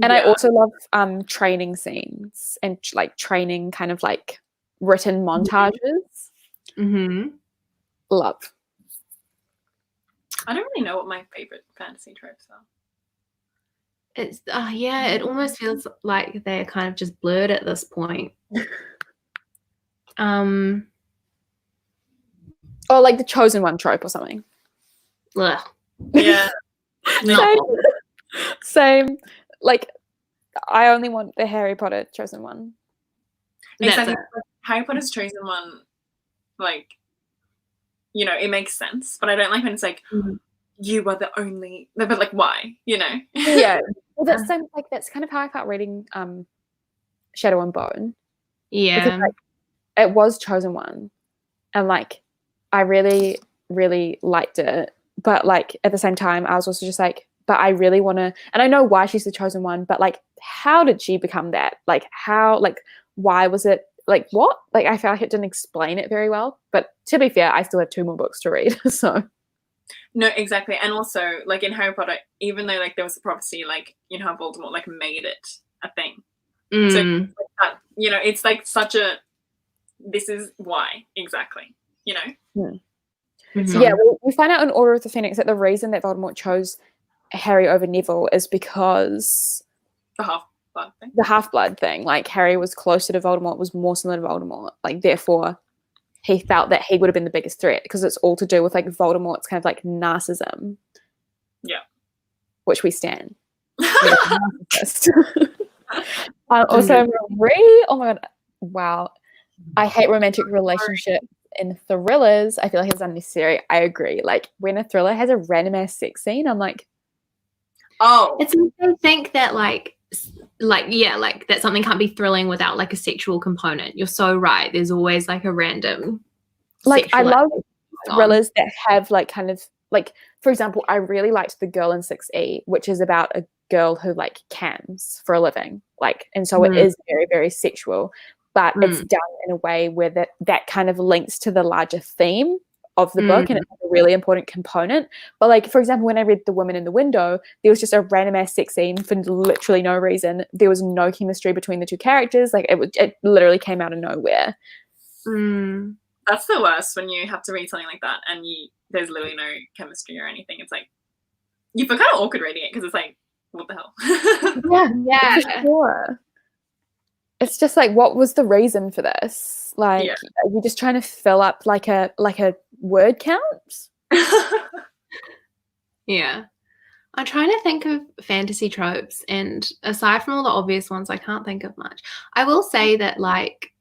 And I also love training scenes and like training kind of like written montages. Love. I don't really know what my favorite fantasy tropes are. It's it almost feels like they're kind of just blurred at this point. Or like the chosen one trope or something. Ugh. Yeah. Same. Like I only want the Harry Potter chosen one. Exactly. Harry Potter's chosen one, like, you know, it makes sense, but I don't like when it's like you are the only, but like why, you know? Yeah. Well, that's that's kind of how I felt reading Shadow and Bone. Yeah. Because, like, it was chosen one, and like I really, really liked it, but like at the same time, I was also just like, but I really want to, and I know why she's the chosen one, but like, how did she become that? Like, how, like, why was it, like, what? Like, I feel like it didn't explain it very well, but to be fair, I still have 2 more books to read, so. No, exactly. And also, like, in Harry Potter, even though, like, there was a prophecy, like, you know, how Voldemort, like, made it a thing. So, like, that, you know, it's, like, such a, this is why, exactly, you know? So, yeah, we find out in Order of the Phoenix that the reason that Voldemort chose Harry over Neville is because The half-blood thing. The half-blood thing. Like, Harry was closer to Voldemort, was more similar to Voldemort. Like, therefore, he felt that he would have been the biggest threat because it's all to do with, like, Voldemort's kind of, like, narcissism. Yeah. Which we stand. Also, Marie, oh my God, wow. I hate romantic relationships in thrillers. I feel like it's unnecessary. I agree. Like, when a thriller has a random ass sex scene, I'm like, oh, it's I think that like yeah, like that something can't be thrilling without like a sexual component. You're so right. There's always like a random, like, I love thrillers that have like kind of like, for example, I really liked The Girl in 6E, which is about a girl who like cams for a living, like, and so it is very, very sexual, but it's done in a way where that kind of links to the larger theme of the book, and it's a really important component. But like, for example, when I read The Woman in the Window, there was just a random ass sex scene for literally no reason. There was no chemistry between the two characters. Like, it literally came out of nowhere. That's the worst, when you have to read something like that and there's literally no chemistry or anything. It's like, you feel kind of awkward reading it because it's like, what the hell? Yeah, for sure. It's just like, what was the reason for this? Like, are you just trying to fill up like a word count? Yeah. I'm trying to think of fantasy tropes, and aside from all the obvious ones, I can't think of much. I will say that, like,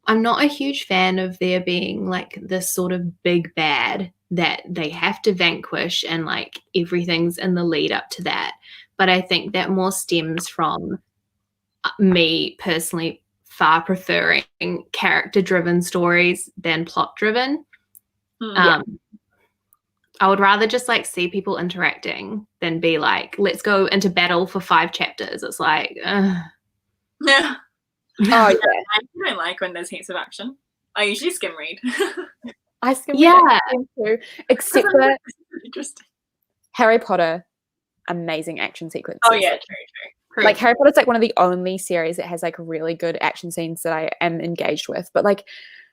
I'm not a huge fan of there being like this sort of big bad that they have to vanquish and like everything's in the lead up to that. But I think that more stems from me personally far preferring character-driven stories than plot-driven. I would rather just like see people interacting than be like, let's go into battle for 5 chapters. It's like, yeah. Oh yeah, I don't like when there's heaps of action. I usually skim read. I skim read too, except for interesting. Harry Potter, amazing action sequences. Oh yeah, true. Like, Harry Potter's like one of the only series that has like really good action scenes that I am engaged with. But like,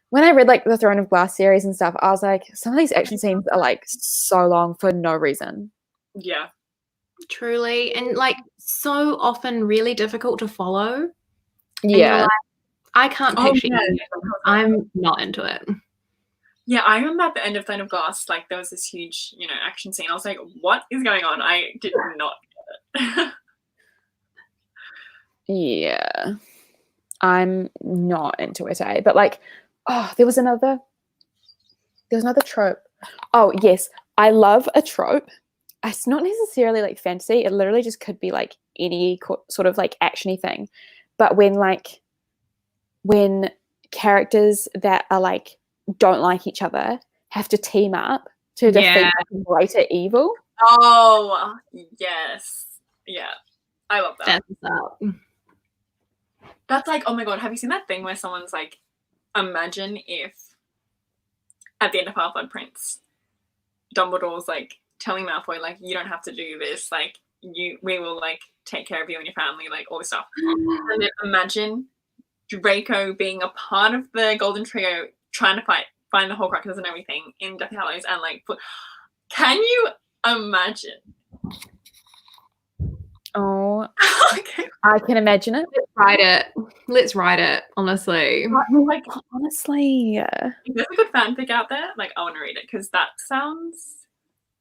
when I read like the Throne of Glass series and stuff, I was like, some of these action scenes are like so long for no reason. Yeah, truly, and like so often really difficult to follow. Yeah, like, I can't picture it. I'm not into it. Yeah, I remember at the end of Throne of Glass, like there was this huge, you know, action scene. I was like, what is going on? I did not get it. Yeah, I'm not into it, but like, oh, there was another trope. Oh yes, I love a trope. It's not necessarily like fantasy. It literally just could be like any sort of like actiony thing. But when characters that are like don't like each other have to team up to defeat greater evil. Oh yes, yeah, I love that. That's like, oh my God, have you seen that thing where someone's like, imagine if at the end of Half-Blood Prince, Dumbledore's like telling Malfoy, like, you don't have to do this, like, we will like take care of you and your family, like all this stuff. And then imagine Draco being a part of the Golden Trio, trying to find the Horcruxes and everything in Deathly Hallows, and like, can you imagine? Oh, okay. I can imagine it. Let's write it. Honestly, like, honestly, if there's a good fanfic out there, like, I want to read it because that sounds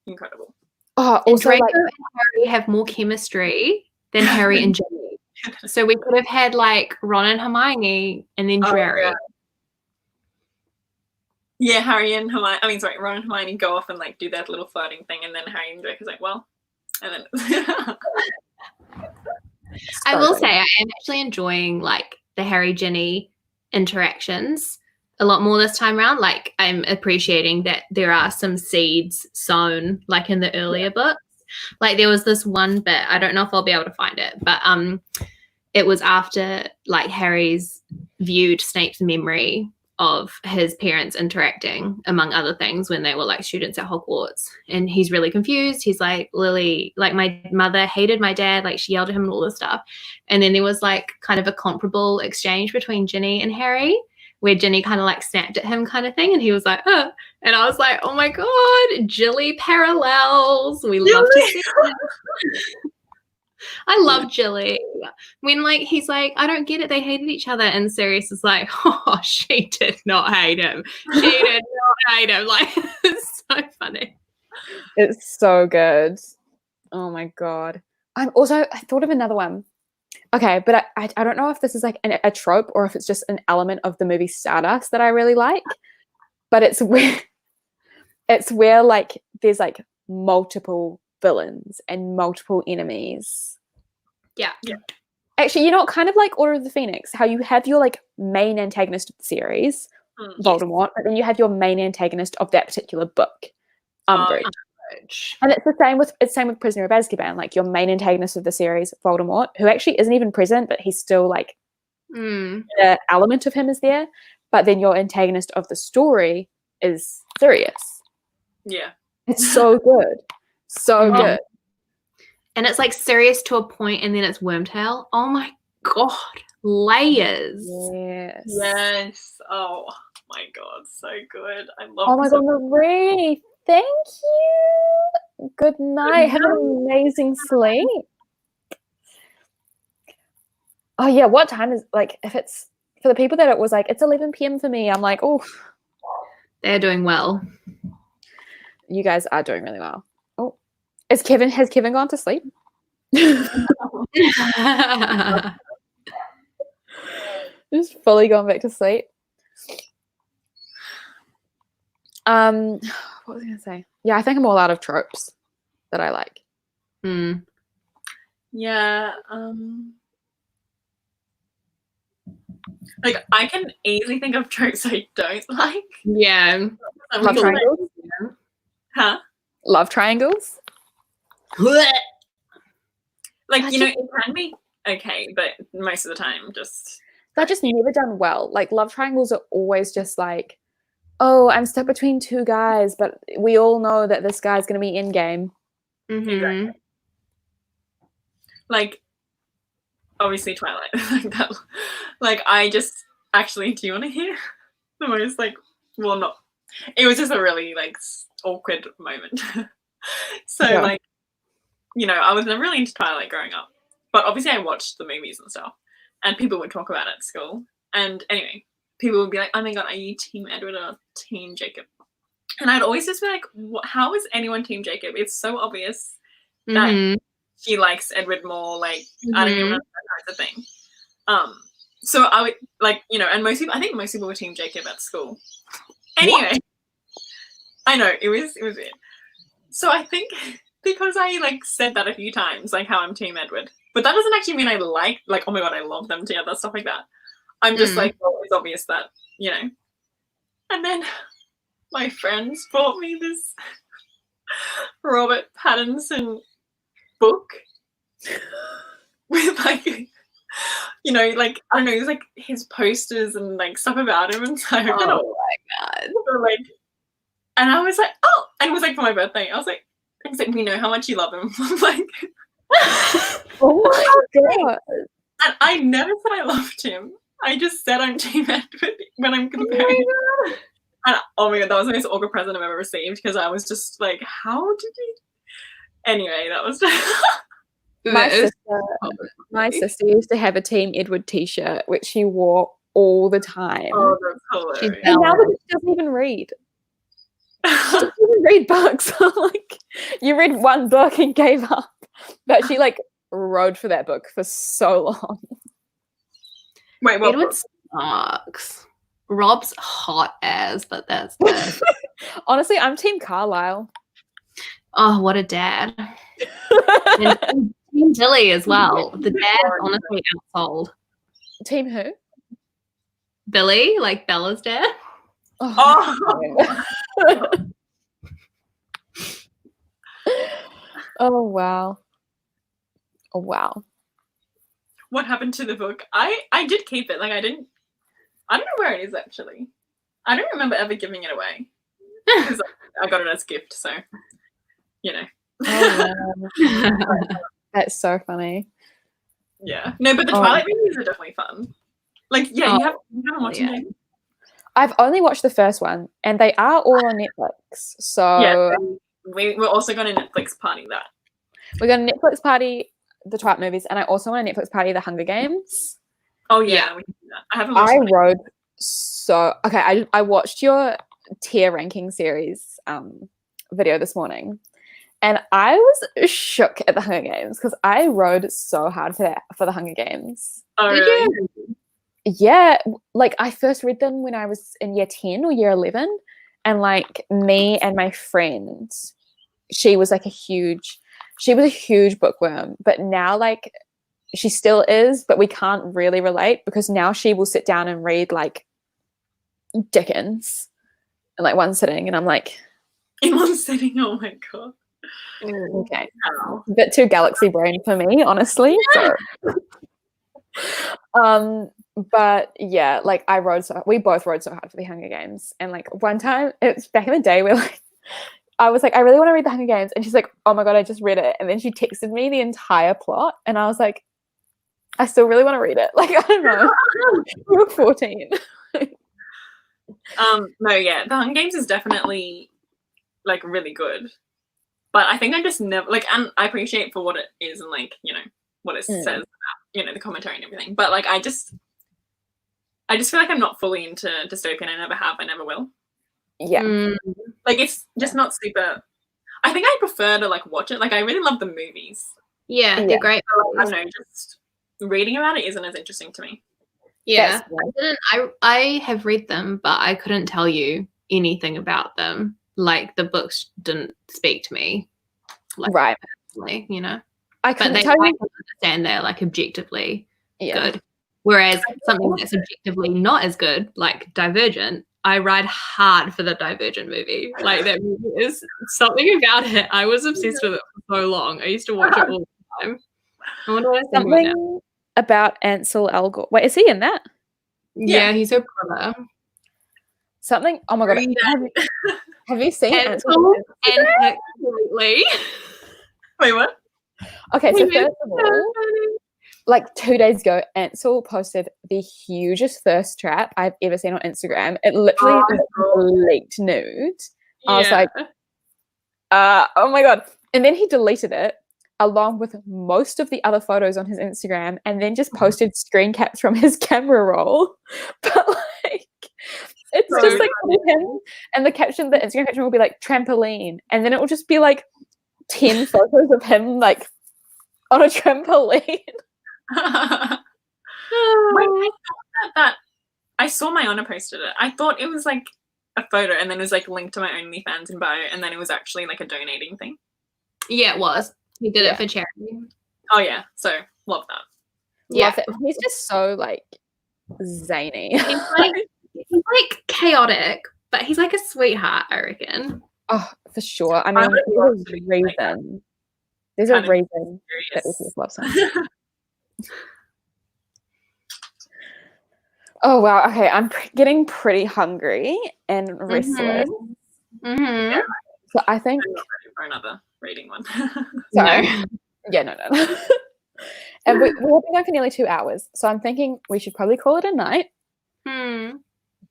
incredible. Oh, also, Draco like, and Harry have more chemistry than Harry and Ginny. So we could have had like Ron and Hermione, and then Drarry. Yeah, Harry and Hermione. I mean, sorry, Ron and Hermione go off and like do that little flirting thing, and then Harry and Draco's like, well, and then. I will say I am actually enjoying like the Harry Ginny interactions a lot more this time around. Like, I'm appreciating that there are some seeds sown like in the earlier books, Like there was this one bit, I don't know if I'll be able to find it, but it was after like Harry's viewed Snape's memory of his parents interacting, among other things, when they were like students at Hogwarts, and he's really confused. He's like, Lily, like my mother hated my dad, like she yelled at him and all this stuff. And then there was like kind of a comparable exchange between Ginny and Harry, where Ginny kind of like snapped at him kind of thing, and he was like, and I was like, oh my god, Jilly parallels. We love to see it. I love Jilly. When like he's like, I don't get it, they hated each other, and Sirius is like, oh, she did not hate him. She did not hate him. Like it's so funny. It's so good. Oh my god. I thought of another one. Okay, but I don't know if this is like a trope or if it's just an element of the movie Stardust that I really like. But it's where like there's like multiple villains and multiple enemies. Yeah. Actually, you know, kind of like Order of the Phoenix, how you have your like main antagonist of the series, Voldemort, but then you have your main antagonist of that particular book, Umbridge. And it's the same with Prisoner of Azkaban. Like your main antagonist of the series, Voldemort, who actually isn't even present, but he's still like the element of him is there. But then your antagonist of the story is Sirius. Yeah, it's so good, so good. And it's like Sirius to a point, and then it's Wormtail. Oh my god, layers. Yes. Oh my god, so good. I love. Oh my god, Marie. Thank you. Good night. Have an amazing sleep. Oh yeah, what time is like if it's for the people that it was like it's 11 p.m. for me, I'm like, oh, they're doing well. You guys are doing really well. Oh, has Kevin gone to sleep? Just fully gone back to sleep. What was I gonna say? Yeah, I think I'm all out of tropes that I like. Yeah. Like I can easily think of tropes I don't like. Yeah. Love triangles. Huh? Love triangles. Like, you know, it can be okay, but most of the time they're just never done well. Like love triangles are always just like, oh, I'm stuck between two guys, but we all know that this guy's going to be in game. Exactly. Like, obviously Twilight. Like that. Like, I just actually, do you want to hear the most like? Well, not. It was just a really like awkward moment. So like, you know, I was never really into Twilight growing up, but obviously I watched the movies and stuff, and people would talk about it at school. And anyway, people would be like, oh my god, are you Team Edward or Team Jacob? And I'd always just be like, how is anyone Team Jacob? It's so obvious that she likes Edward more. Like, I don't even know that's a thing. So I would like, you know, and I think most people were Team Jacob at school. Anyway, I know it was weird. So I think because I like said that a few times, like how I'm Team Edward, but that doesn't actually mean I like, oh my god, I love them together, stuff like that. I'm just like, well, it's obvious that, you know. And then my friends bought me this Robert Pattinson book with like, you know, like, I don't know, it was like his posters and like stuff about him and so. Oh my god. Like, and I was like, oh, and it was like for my birthday. I was like, we know how much you love him. Like, oh my god. And I never said I loved him. I just said I'm Team Edward when I'm comparing. And oh my god, that was the most awkward present I've ever received because I was just like, how did you? Anyway, that was. My sister used to have a Team Edward t-shirt, which she wore all the time. Oh, that's hilarious. And now that she doesn't even read. She doesn't even read books. Like, you read one book and gave up. But she like rode for that book for so long. Wait, what? Edward sucks. Rob's hot as, but that's that. Honestly, I'm Team Carlisle. Oh, what a dad. And Team Dilly as well. The dad's honestly outsold. Team who? Billy, like Bella's dad. Oh. Oh wow. Oh wow. What happened to the book? I did keep it. Like I don't know where it is actually. I don't remember ever giving it away because I got it as a gift. So, you know. Oh wow. That's so funny. Yeah. No, but the Twilight movies are definitely fun. Like, yeah, you haven't watched them. I've only watched the first one, and they are all on Netflix. So yeah, we're also going to Netflix party that. We're going to Netflix party the Twilight movies, and I also want to Netflix party the Hunger Games. Oh yeah, we can do that. I haven't watched I watched your tier ranking series video this morning, and I was shook at the Hunger Games because I rode so hard for the Hunger Games. Oh really? Yeah, like I first read them when I was in year 10 or year 11, and like me and my friend, she was a huge bookworm, but now like she still is, but we can't really relate because now she will sit down and read like Dickens in like one sitting, and I'm like, in one sitting. Oh my god. Okay, a bit too galaxy brain for me, honestly. So. But yeah, like we both rode so hard for the Hunger Games, and like one time, it's back in the day where like I was like, I really want to read the Hunger Games, and she's like, oh my god, I just read it, and then she texted me the entire plot, and I was like, I still really want to read it. Like I don't know, we were 14. No, yeah, the Hunger Games is definitely like really good, but I think I just never like, and I appreciate for what it is and like what it says about the commentary and everything, but like I just feel like I'm not fully into dystopian. I never have. I never will. Yeah. Like it's just not super. I think I prefer to like watch it. Like I really love the movies. Yeah, they're great. I don't know, just reading about it isn't as interesting to me. Yeah, I have read them, but I couldn't tell you anything about them. Like the books didn't speak to me, like right? Personally, I couldn't tell you. I can understand they're like objectively good. Whereas something that's objectively not as good, like Divergent, I ride hard for the Divergent movie. Like that movie is something about it. I was obsessed with it for so long. I used to watch it all the time. I wonder what I think now. About Ansel Elgort. Wait, is he in that? Yeah, he's her brother. Something. Oh my god! Have you seen Ansel? Absolutely. Wait, what? Okay, so first of all, like 2 days ago, Ansel posted the hugest thirst trap I've ever seen on Instagram. It literally leaked nude. I was like, oh my god! And then he deleted it, along with most of the other photos on his Instagram, and then just posted screen caps from his camera roll. But like, it's so just like him, and the Instagram caption will be like trampoline, and then it will just be like 10 photos of him like on a trampoline. Wait, I saw my Honor posted it. I thought it was like a photo, and then it was like linked to my OnlyFans in bio, and then it was actually like a donating thing. Yeah, it was. He did it for charity. Oh yeah, so love that. Love it. He's just so like zany. He's like chaotic, but he's like a sweetheart, I reckon. Oh, for sure. I mean, there's a reason that we love songs. Oh wow. Okay, I'm getting pretty hungry and restless. Yeah. So I think I'm not ready for another reading one. No. And we've been going for nearly 2 hours, so I'm thinking we should probably call it a night.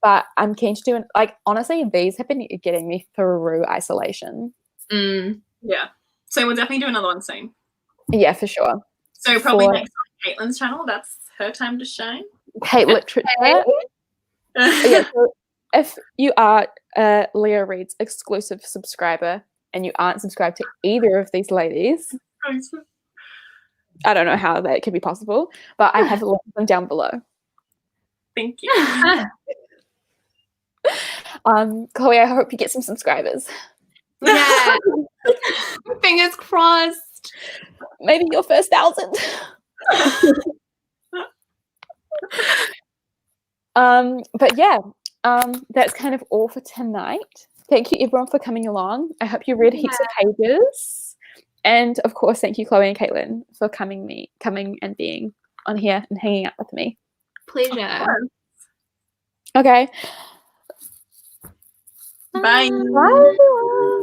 But I'm keen to do honestly, these have been getting me through isolation. Yeah. So we'll definitely do another one soon. Yeah, for sure. So probably next on Caitlin's channel. That's her time to shine. Caitliterature. Yeah, so if you are Leah Reed's exclusive subscriber and you aren't subscribed to either of these ladies, I don't know how that could be possible, but I have linked them down below. Thank you. Chloe, I hope you get some subscribers. Yeah. Fingers crossed. Maybe your first 1,000. But yeah, that's kind of all for tonight. Thank you everyone for coming along. I hope you read heaps of pages. And of course, thank you, Chloe and Caitlin, for coming and being on here and hanging out with me. Pleasure. Okay. Bye. Bye, everyone.